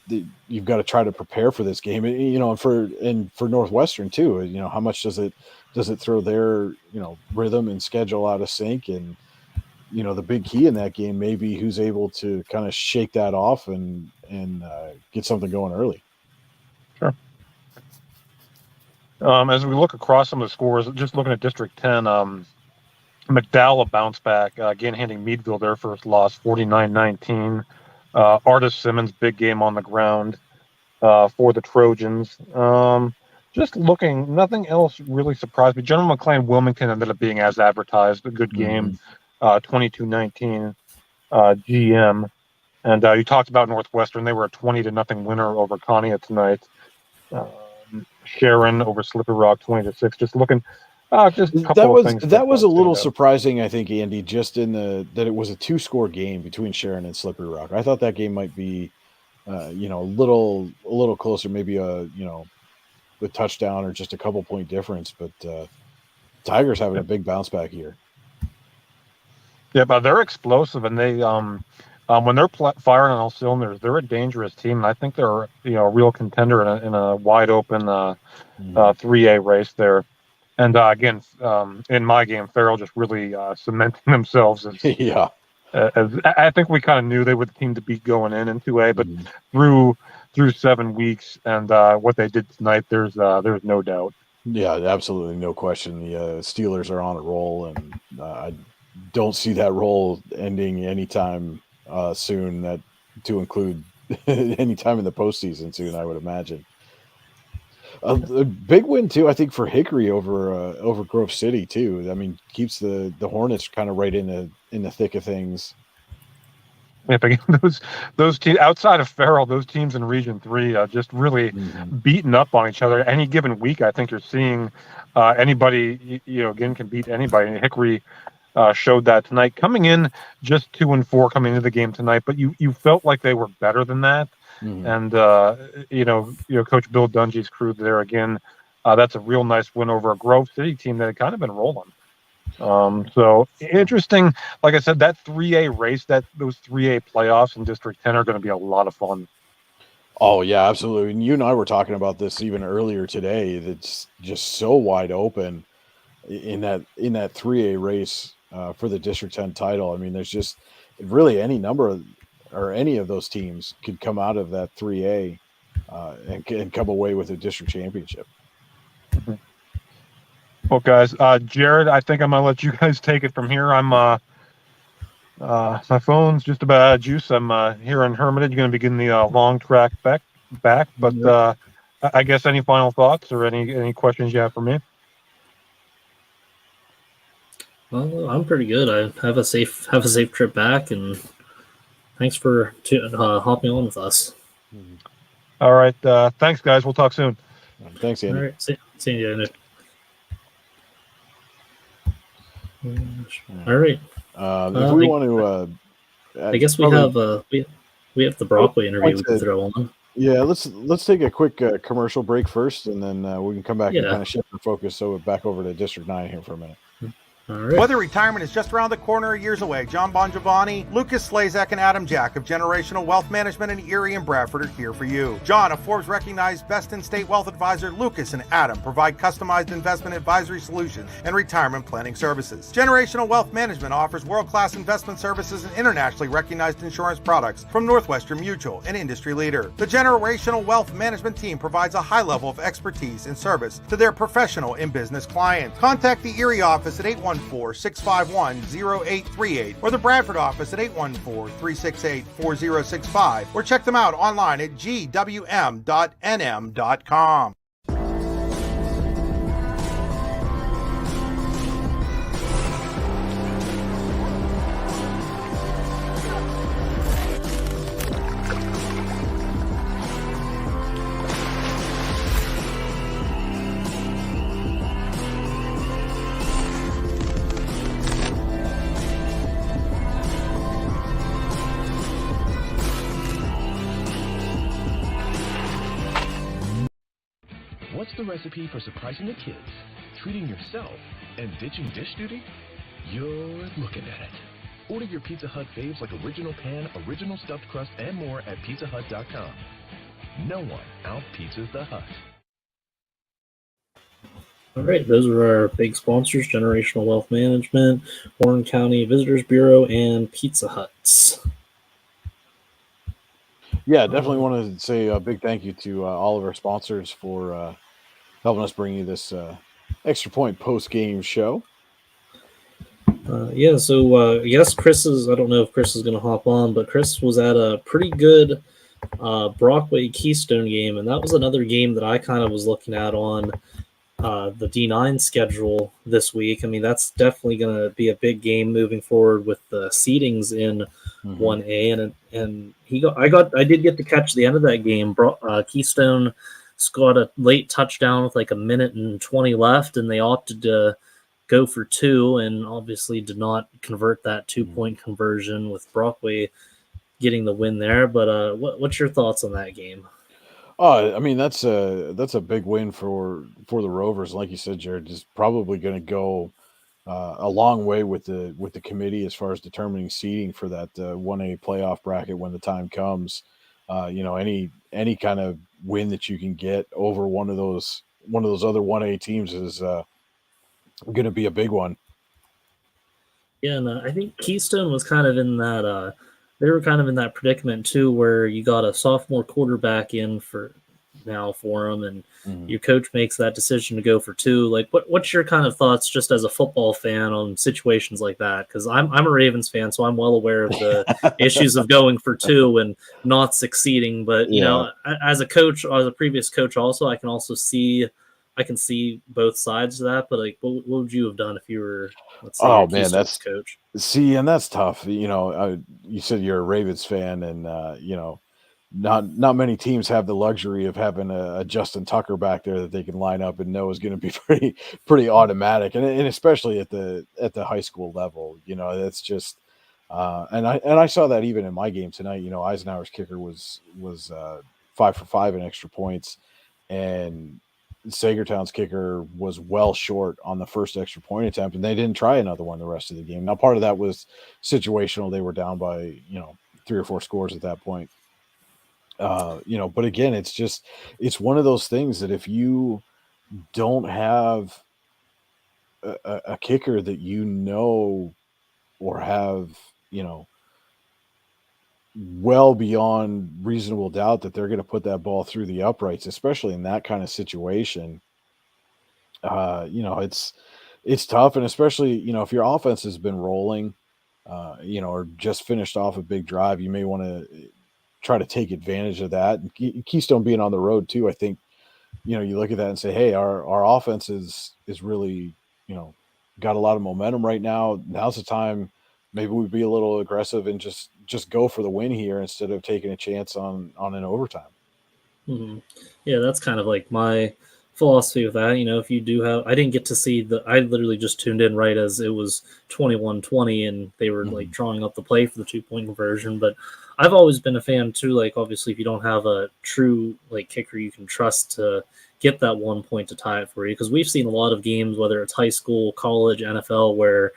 You've got to try to prepare for this game, and for Northwestern too. How much does it throw their rhythm and schedule out of sync? And the big key in that game may be who's able to kind of shake that off and get something going early. Sure. As we look across some of the scores, just looking at District 10, McDowell bounced back, again handing Meadville their first loss, 49-19. Artis Simmons, big game on the ground for the Trojans. Just looking, nothing else really surprised me. General McLean Wilmington ended up being as advertised, a good game, 22-19 GM. And you talked about Northwestern. They were a 20-0 winner over Connia tonight. Sharon over Slippery Rock, 20-6. Just looking, just a couple of things. That was a little surprising, I think, Andy, just in that it was a 2-score game between Sharon and Slippery Rock. I thought that game might be, a little closer, maybe a touchdown or just a couple point difference. But Tigers having a big bounce back here. Yeah, but they're explosive, and they when they're firing on all cylinders, they're a dangerous team. And I think they're a real contender in a wide open 3A race there. And again, in my game, Farrell just really cementing themselves as I think we kind of knew they were the team to beat going in 2A, but through 7 weeks and what they did tonight, there's no doubt. Yeah, absolutely, no question. The Steelers are on a roll, and I don't see that roll ending anytime soon. That to include any time in the postseason soon, I would imagine. A big win too, I think, for Hickory over Grove City too. I mean, keeps the Hornets kind of right in the thick of things. Yeah, but those teams outside of Farrell, those teams in Region 3 just really beating up on each other. Any given week, I think you're seeing anybody again can beat anybody. And Hickory showed that tonight, coming in just 2-4 coming into the game tonight. But you felt like they were better than that. And Coach Bill Dungy's crew there again. That's a real nice win over a Grove City team that had kind of been rolling. So interesting. Like I said, that 3A race, those 3A playoffs in District 10 are going to be a lot of fun. Oh yeah, absolutely. And you and I were talking about this even earlier today. That's just so wide open in that 3A race for the District 10 title. I mean, there's just really any number or any of those teams could come out of that 3A and come away with a district championship. Well, guys, Jared, I think I'm gonna let you guys take it from here. I'm my phone's just about out of juice. I'm here in Hermitage, going to be getting the long track back. But I guess any final thoughts or any questions you have for me? Well, I'm pretty good. I have a safe trip back, and thanks for hopping on with us. All right, thanks, guys. We'll talk soon. Thanks, Andy. All right, see you, Andy. All right. If we want to, I guess we have the Brockway interview we can throw on. Yeah, let's take a quick commercial break first, and then we can come back and kind of shift our focus. So back over to District 9 here for a minute. All right. Whether retirement is just around the corner or years away, John Bongiovanni, Lucas Slazak, and Adam Jack of Generational Wealth Management in Erie and Bradford are here for you. John, a Forbes-recognized best-in-state wealth advisor, Lucas and Adam provide customized investment advisory solutions and retirement planning services. Generational Wealth Management offers world-class investment services and internationally recognized insurance products from Northwestern Mutual, an industry leader. The Generational Wealth Management team provides a high level of expertise and service to their professional and business clients. Contact the Erie office at 814-651-0838 or the Bradford office at 814-368-4065 or check them out online at gwm.nm.com. What's the recipe for surprising the kids, treating yourself, and ditching dish duty? You're looking at it. Order your Pizza Hut faves like original pan, original stuffed crust, and more at pizzahut.com. No one out-pizzas the Hut. All right, those are our big sponsors: Generational Wealth Management, Warren County Visitors Bureau, and Pizza Huts. Yeah, definitely want to say a big thank you to all of our sponsors for helping us bring you this Extra Point post game show. Yeah, so yes, Chris is. I don't know if Chris is going to hop on, but Chris was at a pretty good Brockway Keystone game, and that was another game that I kind of was looking at on the D9 schedule this week. I mean, that's definitely going to be a big game moving forward with the seedings in 1A, and I did get to catch the end of that game. Keystone scored a late touchdown with like a minute and 20 left, and they opted to go for two, and obviously did not convert that 2-point conversion with Brockway getting the win there. But what's your thoughts on that game? Oh, I mean that's a big win for the Rovers. Like you said, Jared is probably going to go a long way with the committee as far as determining seeding for that 1A playoff bracket when the time comes. Any kind of win that you can get over one of those other 1A teams is going to be a big one. Yeah, and I think Keystone was kind of in that. They were kind of in that predicament too, where you got a sophomore quarterback in for them, and your coach makes that decision to go for two. Like, what's your kind of thoughts, just as a football fan, on situations like that? Because I'm a Ravens fan, so I'm well aware of the issues of going for two and not succeeding. But as a coach, as a previous coach, also I can see both sides of that. But like, what would you have done if you were, let's say, a Keystone's coach? And that's tough. You said you're a Ravens fan, and not many teams have the luxury of having a Justin Tucker back there that they can line up and know is going to be pretty automatic, and especially at the high school level. That's just. And I saw that even in my game tonight. Eisenhower's kicker was 5 for 5 in extra points, and Sagertown's kicker was well short on the first extra point attempt, and they didn't try another one the rest of the game. Now, part of that was situational; they were down by 3 or 4 scores at that point. But again, it's one of those things that if you don't have a kicker that or have well beyond reasonable doubt that they're going to put that ball through the uprights, especially in that kind of situation. It's tough, and especially if your offense has been rolling, or just finished off a big drive, you may want to try to take advantage of that. And Keystone being on the road too, I think you look at that and say, hey, our offense is really got a lot of momentum right now. Now's the time. Maybe we'd be a little aggressive and just go for the win here instead of taking a chance on an overtime. Mm-hmm. Yeah, that's kind of like my philosophy with that. If you do have, I didn't get to see I literally just tuned in right as it was 21-20 and they were like drawing up the play for the 2-point conversion. But I've always been a fan too. Like, obviously, if you don't have a true like kicker you can trust to get that 1 point to tie it for you, because we've seen a lot of games, whether it's high school, college, NFL, where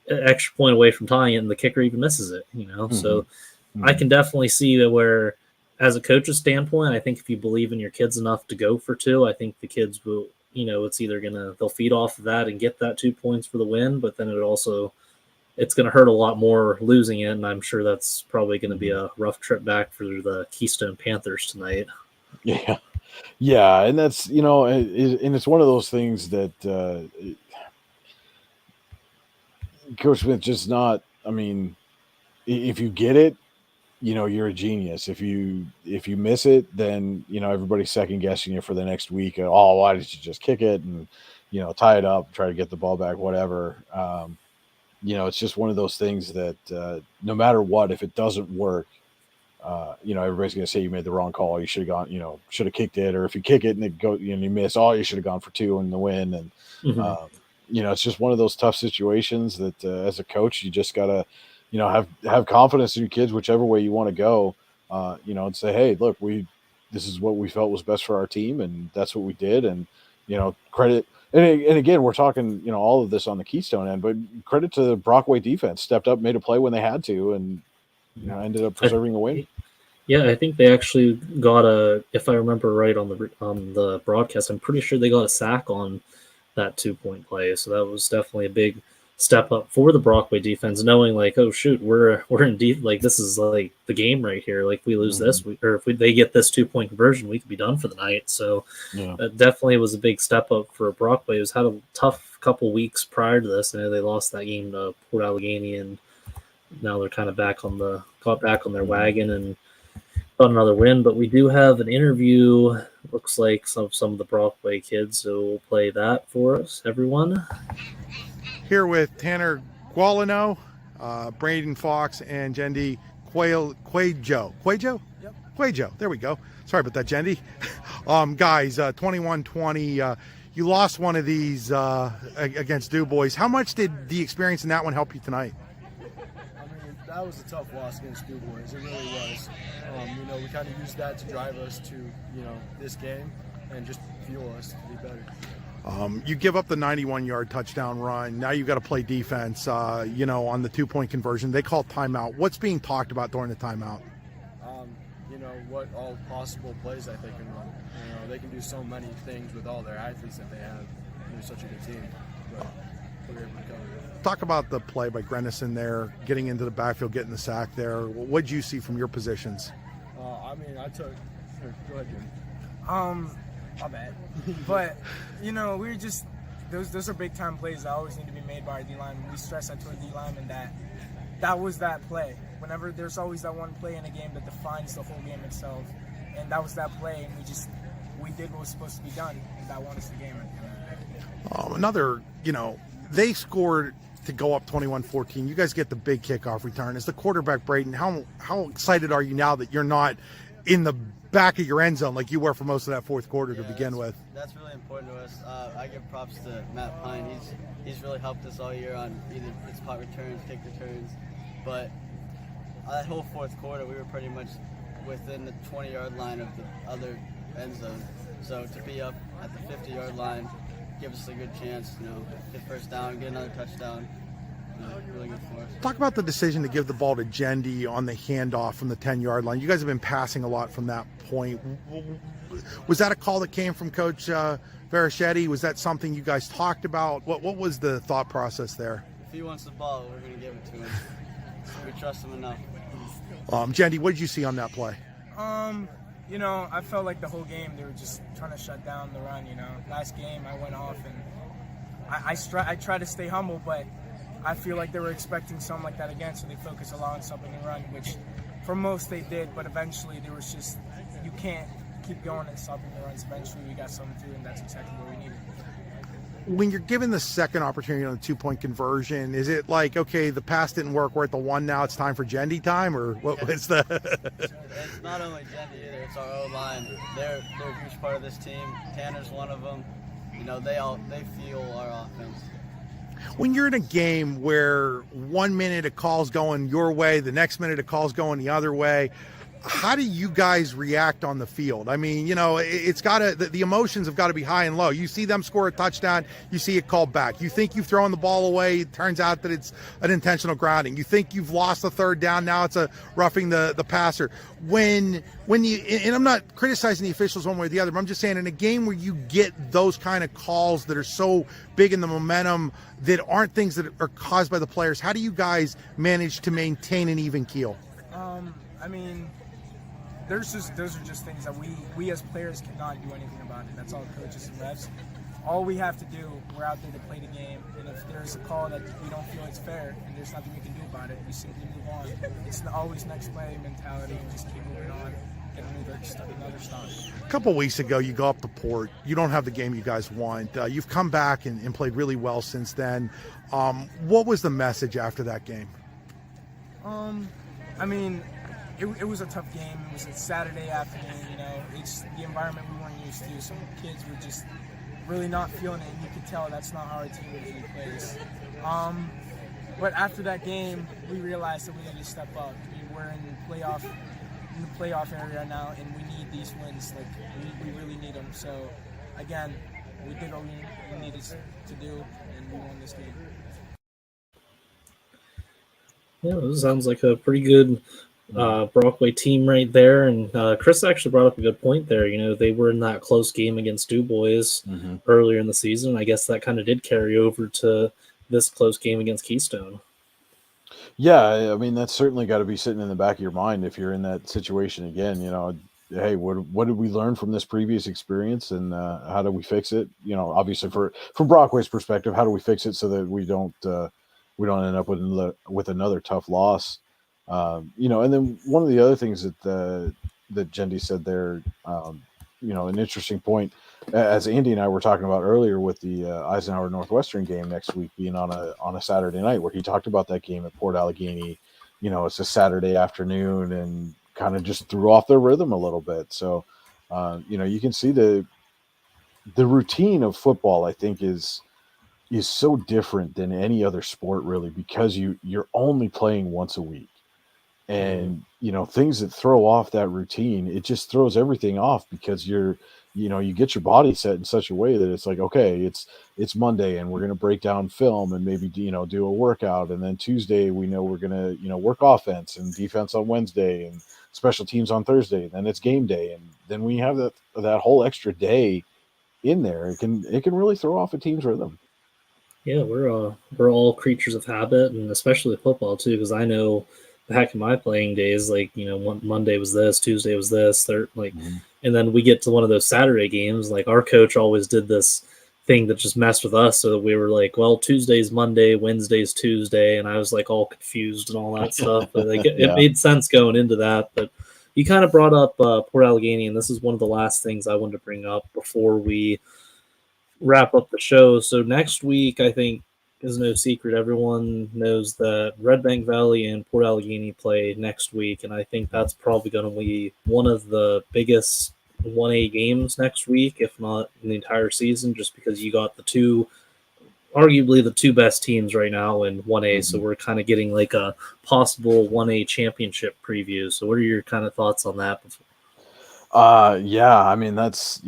extra point away from tying it and the kicker even misses it. So I can definitely see that where, as a coach's standpoint, I think if you believe in your kids enough to go for two, I think the kids will, it's either they'll feed off of that and get that 2 points for the win, but then it's going to hurt a lot more losing it. And I'm sure that's probably going to be a rough trip back for the Keystone Panthers tonight. Yeah. Yeah. And that's, and it's one of those things that Coach Smith just not, I mean, if you get it, you're a genius. If you miss it, then everybody's second guessing you for the next week. Oh, why did you just kick it and tie it up, try to get the ball back, whatever. It's just one of those things that no matter what, if it doesn't work, everybody's gonna say you made the wrong call. You should have gone, should have kicked it, or if you kick it and it go, you miss, you should have gone for two in the win. And it's just one of those tough situations that as a coach, you just gotta have confidence in your kids, whichever way you want to go, and say, hey, look, this is what we felt was best for our team, and that's what we did. And, credit. And again, we're talking, all of this on the Keystone end, but credit to the Brockway defense, stepped up, made a play when they had to, and, ended up preserving a win. Yeah, I think they actually got if I remember right on the broadcast, I'm pretty sure they got a sack on that 2-point play. So that was definitely a big step up for the Brockway defense, knowing like, oh shoot, we're in deep, like this is like the game right here. Like we lose this, or if they get this 2-point conversion, we could be done for the night. So that definitely was a big step up for Brockway. It was had a tough couple weeks prior to this. I know they lost that game to Port Allegheny, and now they're kind of got back on their wagon and got another win. But we do have an interview. Looks like some of the Brockway kids, so we'll play that for us, everyone. Here with Tanner Gualino, Braden Fox, and Jendi Quajo. Quajo? Yep. Quajo. There we go. Sorry about that, Jendi. Guys, 21-20. You lost one of these against Du Bois. How much did the experience in that one help you tonight? That was a tough loss against Du Bois. It really was. We kind of used that to drive us to, this game and just fuel us to be better. You give up the 91-yard touchdown run. Now you've got to play defense, on the 2-point conversion. They call timeout. What's being talked about during the timeout? What all possible plays that they can run. They can do so many things with all their athletes that they have. They're such a good team. But we're able to cover it. Talk about the play by Grennison there, getting into the backfield, getting the sack there. What did you see from your positions? I took. Go ahead, Jim. My bad. But, we were just, those are big time plays that always need to be made by our D-line. We stress that to our D-lineman that was that play. Whenever there's always that one play in a game that defines the whole game itself. And that was that play, and we did what was supposed to be done, and that won us the game. They scored to go up 21-14. You guys get the big kickoff return. As the quarterback, Braden, how excited are you now that you're not in the back of your end zone like you were for most of that fourth quarter to begin with? That's really important to us. I give props to Matt Pine. He's really helped us all year on either his punt returns, kick returns. But that whole fourth quarter, we were pretty much within the 20-yard line of the other end zone. So to be up at the 50-yard line gives us a good chance, get first down, get another touchdown. Really good for us. Talk about the decision to give the ball to Jendi on the handoff from the 10-yard line. You guys have been passing a lot from that point. Was that a call that came from Coach Verichetti? Was that something you guys talked about? What was the thought process there? If he wants the ball, we're going to give it to him. We trust him enough. Jendi, what did you see on that play? I felt like the whole game they were just trying to shut down the run. Last game I went off and I tried to stay humble, but I feel like they were expecting something like that again, so they focused a lot on stopping the run, which for most they did, but eventually there was just, you can't keep going and stopping the runs. Eventually we got something through, and that's exactly what we needed. When you're given the second opportunity on the 2-point conversion, is it like, okay, the pass didn't work, we're at the 1 now, it's time for Jendi time, or what was the... It's not only Jendi either, it's our O-line. They're a huge part of this team. Tanner's one of them. They fuel our offense. When you're in a game where 1 minute a call's going your way, the next minute a call's going the other way, how do you guys react on the field? I mean, it's got to, the emotions have got to be high and low. You see them score a touchdown, you see it called back. You think you've thrown the ball away, it turns out that it's an intentional grounding. You think you've lost the third down, now it's a roughing the passer. When you, and I'm not criticizing the officials one way or the other, but I'm just saying in a game where you get those kind of calls that are so big in the momentum that aren't things that are caused by the players, how do you guys manage to maintain an even keel? Those are just things that we as players cannot do anything about it. That's all coaches and refs. All we have to do, we're out there to play the game, and if there's a call that we don't feel it's fair and there's nothing we can do about it, we simply move on. It's always next play mentality and just keep moving on, get another stop. A couple weeks ago, you go up the Port. You don't have the game you guys want. You've come back and played really well since then. What was the message after that game? It was a tough game. It was a Saturday afternoon, It's the environment we weren't used to. Some kids were just really not feeling it, and you could tell that's not how our team usually plays. But after that game, we realized that we needed to step up. We're in the playoff area now, and we need these wins. We really need them. So, again, we did what we needed to do, and we won this game. Yeah, it sounds like a pretty good Brockway team right there. And Chris actually brought up a good point there. They were in that close game against Du Bois earlier in the season. I guess that kind of did carry over to this close game against Keystone. Yeah, I mean that's certainly got to be sitting in the back of your mind if you're in that situation again. Hey, what did we learn from this previous experience, and how do we fix it? Obviously from Brockway's perspective, how do we fix it so that we don't end up with another tough loss? And then one of the other things that Jendi said there, an interesting point, as Andy and I were talking about earlier with the Eisenhower Northwestern game next week being on a Saturday night, where he talked about that game at Port Allegheny. It's a Saturday afternoon and kind of just threw off their rhythm a little bit. So, you can see the routine of football, I think, is so different than any other sport, really, because you're only playing once a week. And things that throw off that routine, it just throws everything off, because you get your body set in such a way that it's like, okay, it's Monday and we're going to break down film and maybe do a workout, and then Tuesday we know we're going to work offense and defense on Wednesday and special teams on Thursday, and then it's game day, and then we have that whole extra day in there. It can really throw off a team's rhythm. Yeah, we're all creatures of habit, and especially with football too. Because I know back in my playing days, like Monday was this, Tuesday was this, and then we get to one of those Saturday games. Like our coach always did this thing that just messed with us, so that we were like, well, Tuesday's Monday, Wednesday's Tuesday, and I was like all confused and all that stuff. But it made sense going into that. But you kind of brought up Port Allegheny, and this is one of the last things I wanted to bring up before we wrap up the show. So next week, I think, is no secret. Everyone knows that Red Bank Valley and Port Allegheny play next week, and I think that's probably going to be one of the biggest 1A games next week, if not in the entire season, just because you got arguably the two best teams right now in 1A. So we're kind of getting like a possible 1A championship preview. So what are your kind of thoughts on that? Yeah, I mean that's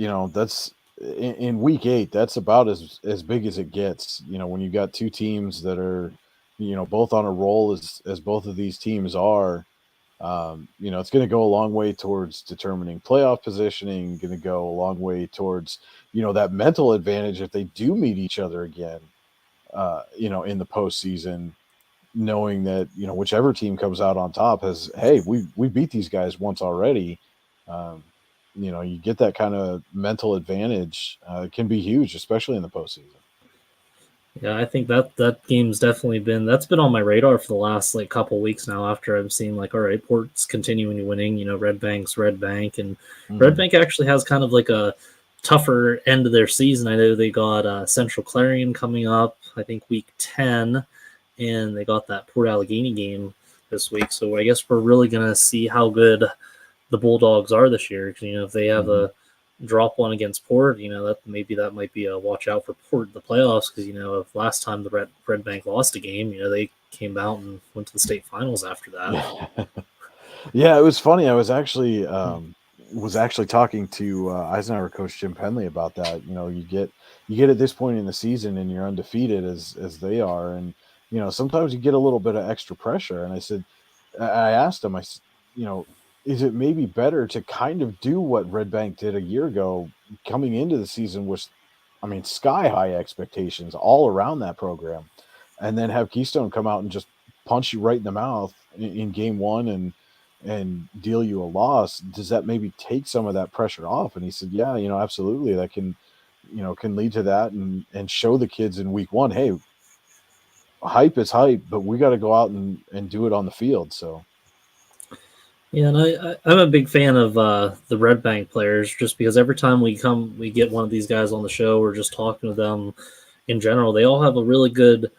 in week 8, that's about as big as it gets. When you got two teams that are, both on a roll as both of these teams are, it's going to go a long way towards determining playoff positioning, going to go a long way towards, that mental advantage if they do meet each other again, in the postseason, knowing that, whichever team comes out on top has, hey, we beat these guys once already. You get that kind of mental advantage. It can be huge, especially in the postseason. Yeah, I think that game's definitely been on my radar for the last couple weeks now. After I've seen all right, Port's continuing winning. Red Bank's Red Bank, and Red Bank actually has kind of like a tougher end of their season. I know they got Central Clarion coming up, I think week 10, and they got that Port Allegheny game this week. So I guess we're really gonna see how good the Bulldogs are this year. Because if they have a drop one against Port, that might be a watch out for Port in the playoffs. Because if last time the Red Bank lost a game, they came out and went to the state finals after that. Yeah, it was funny. I was actually talking to Eisenhower coach Jim Penley about that. You get at this point in the season and you're undefeated as they are, and sometimes you get a little bit of extra pressure. And I asked him, is it maybe better to kind of do what Red Bank did a year ago, coming into the season with, sky high expectations all around that program, and then have Keystone come out and just punch you right in the mouth in game one and deal you a loss? Does that maybe take some of that pressure off? And he said, yeah, absolutely. That can lead to that and show the kids in week 1, hey, hype is hype, but we got to go out and do it on the field. So. Yeah, and I'm a big fan of the Red Bank players, just because every time we get one of these guys on the show, or just talking to them in general, they all have a really good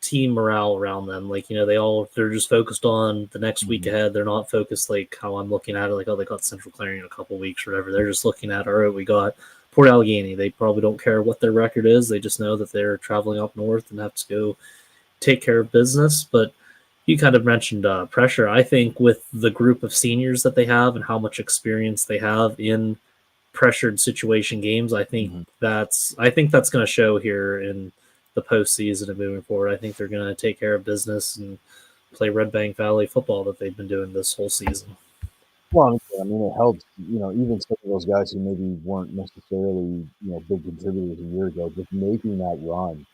team morale around them. They're just focused on the next week ahead. They're not focused like how I'm looking at it, like, oh, they got Central Clarion in a couple weeks or whatever. They're just looking at, all right, we got Port Allegheny. They probably don't care what their record is. They just know that they're traveling up north and have to go take care of business. But you kind of mentioned pressure. I think with the group of seniors that they have and how much experience they have in pressured situation games, I think that's going to show here in the postseason and moving forward. I think they're going to take care of business, and play Red Bank Valley football that they've been doing this whole season. Well, I mean, it helps, even some of those guys who maybe weren't necessarily, big contributors a year ago, just making that run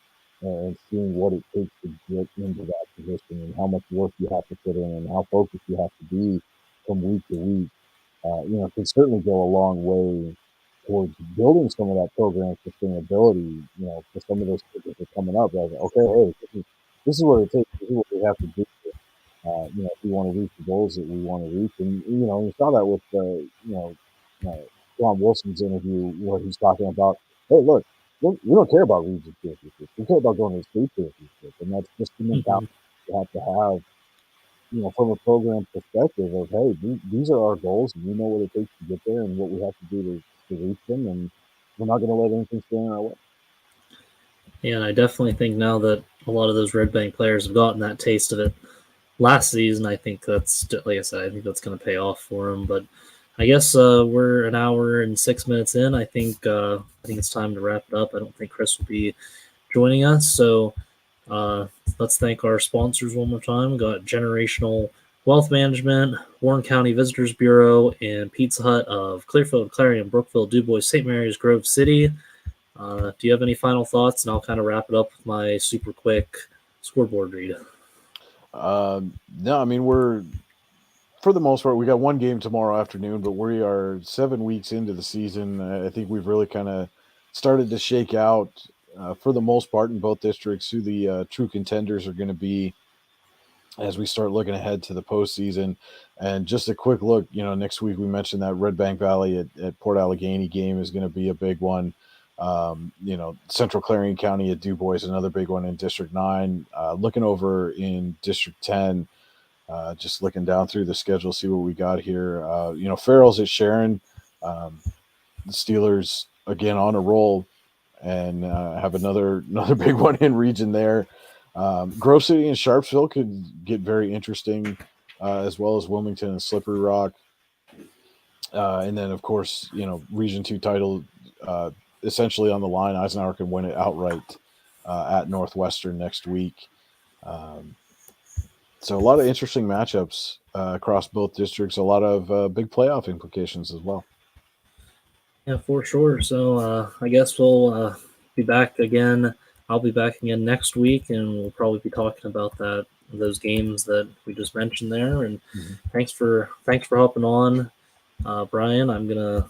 and seeing what it takes to get into that position and how much work you have to put in and how focused you have to be from week to week, can certainly go a long way towards building some of that program sustainability, for some of those kids that are coming up. Like, okay, hey, this is what it takes, this is what we have to do. If we want to reach the goals that we want to reach. And, you saw that with, John Wilson's interview where he's talking about, hey, look, we don't care about region championships. We care about going to the state championship. And that's just the mentality you have to have, from a program perspective of, hey, these are our goals and we know what it takes to get there and what we have to do to reach them. And we're not going to let anything stand in our way. Yeah, and I definitely think now that a lot of those Red Bank players have gotten that taste of it last season, I think that's, like I said, I think that's going to pay off for them. But I guess we're an hour and 6 minutes in. I think it's time to wrap it up. I don't think Chris will be joining us, so let's thank our sponsors one more time. We got Generational Wealth Management, Warren County Visitors Bureau, and Pizza Hut of Clearfield, Clarion, Brookville, DuBois, St. Mary's, Grove City. Do you have any final thoughts? And I'll kind of wrap it up with my super quick scoreboard read. No, I mean, we're, for the most part, we got one game tomorrow afternoon, but we are 7 weeks into the season. I think we've really kind of started to shake out, for the most part, in both districts, who the true contenders are going to be as we start looking ahead to the postseason. And just a quick look, next week we mentioned that Red Bank Valley at Port Allegheny game is going to be a big one. Central Clarion County at DuBois, another big one in District 9. Looking over in District 10, just looking down through the schedule, see what we got here. Farrell's at Sharon. The Steelers, again, on a roll, and have another big one in region there. Grove City and Sharpsville could get very interesting, as well as Wilmington and Slippery Rock. And then, of course, Region 2 title essentially on the line. Eisenhower can win it outright at Northwestern next week. So a lot of interesting matchups across both districts, a lot of big playoff implications as well. Yeah, for sure. So I guess we'll be back again. I'll be back again next week, and we'll probably be talking about those games that we just mentioned there. And thanks for hopping on, Brian. I'm gonna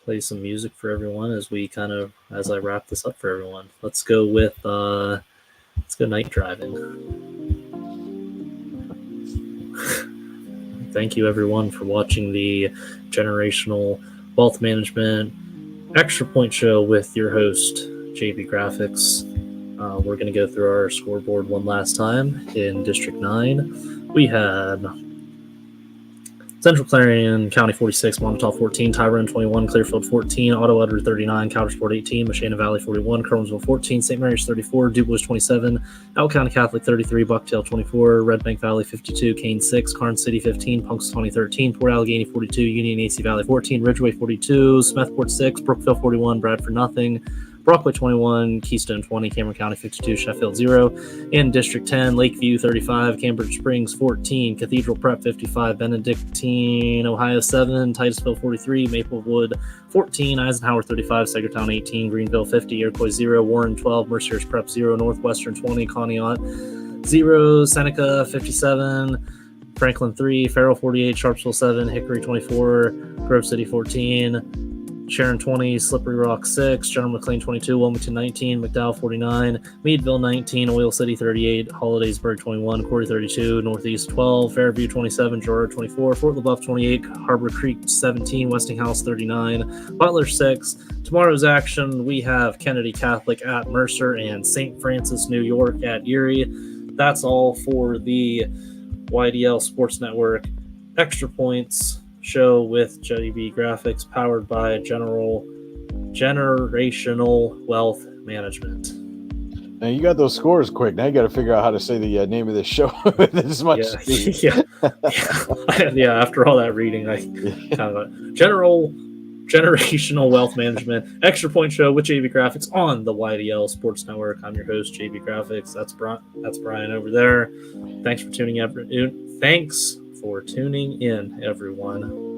play some music for everyone as I wrap this up for everyone. Let's go with Night Driving. Thank you everyone for watching the Generational Wealth Management Extra Point Show with your host, JB Graphics. We're going to go through our scoreboard one last time. In District 9, we had Central Clarion County 46, Montauk 14, Tyrone 21, Clearfield 14, Ottawa 39, Coudersport 18, Mashana Valley 41, Kerwinsville 14, St. Mary's 34, DuBois 27, Elk County Catholic 33, Bucktail 24, Red Bank Valley 52, Kane 6, Karn City 15, Punxsutawney 13, Port Allegheny 42, Union AC Valley 14, Ridgeway 42, Smethport 6, Brookville 41, Bradford nothing, Brockway 21, Keystone 20, Cameron County 52, Sheffield 0. In District 10, Lakeview 35, Cambridge Springs 14, Cathedral Prep 55, Benedictine, Ohio 7, Titusville 43, Maplewood 14, Eisenhower 35, Sagertown 18, Greenville 50, Iroquois 0, Warren 12, Mercier's Prep 0, Northwestern 20, Conneaut 0, Seneca 57, Franklin 3, Farrell 48, Sharpsville 7, Hickory 24, Grove City 14, Sharon 20, Slippery Rock 6, General McLean 22, Wilmington 19, McDowell 49, Meadville 19, Oil City 38, Hollidaysburg 21, Corey 32, Northeast 12, Fairview 27, Girard 24, Fort LaBeouf 28, Harbor Creek 17, Westinghouse 39, Butler 6. Tomorrow's action, we have Kennedy Catholic at Mercer and St. Francis, New York at Erie. That's all for the YDL Sports Network Extra Points show with JB Graphics, powered by Generational Wealth Management. Now you got those scores quick. Now you got to figure out how to say the name of this show with this much speed. Yeah. After all that reading, I kind of Generational Wealth Management Extra Point Show with JB Graphics on the YDL Sports Network. I'm your host, JB Graphics. That's Brian over there. Thanks for tuning in, everyone.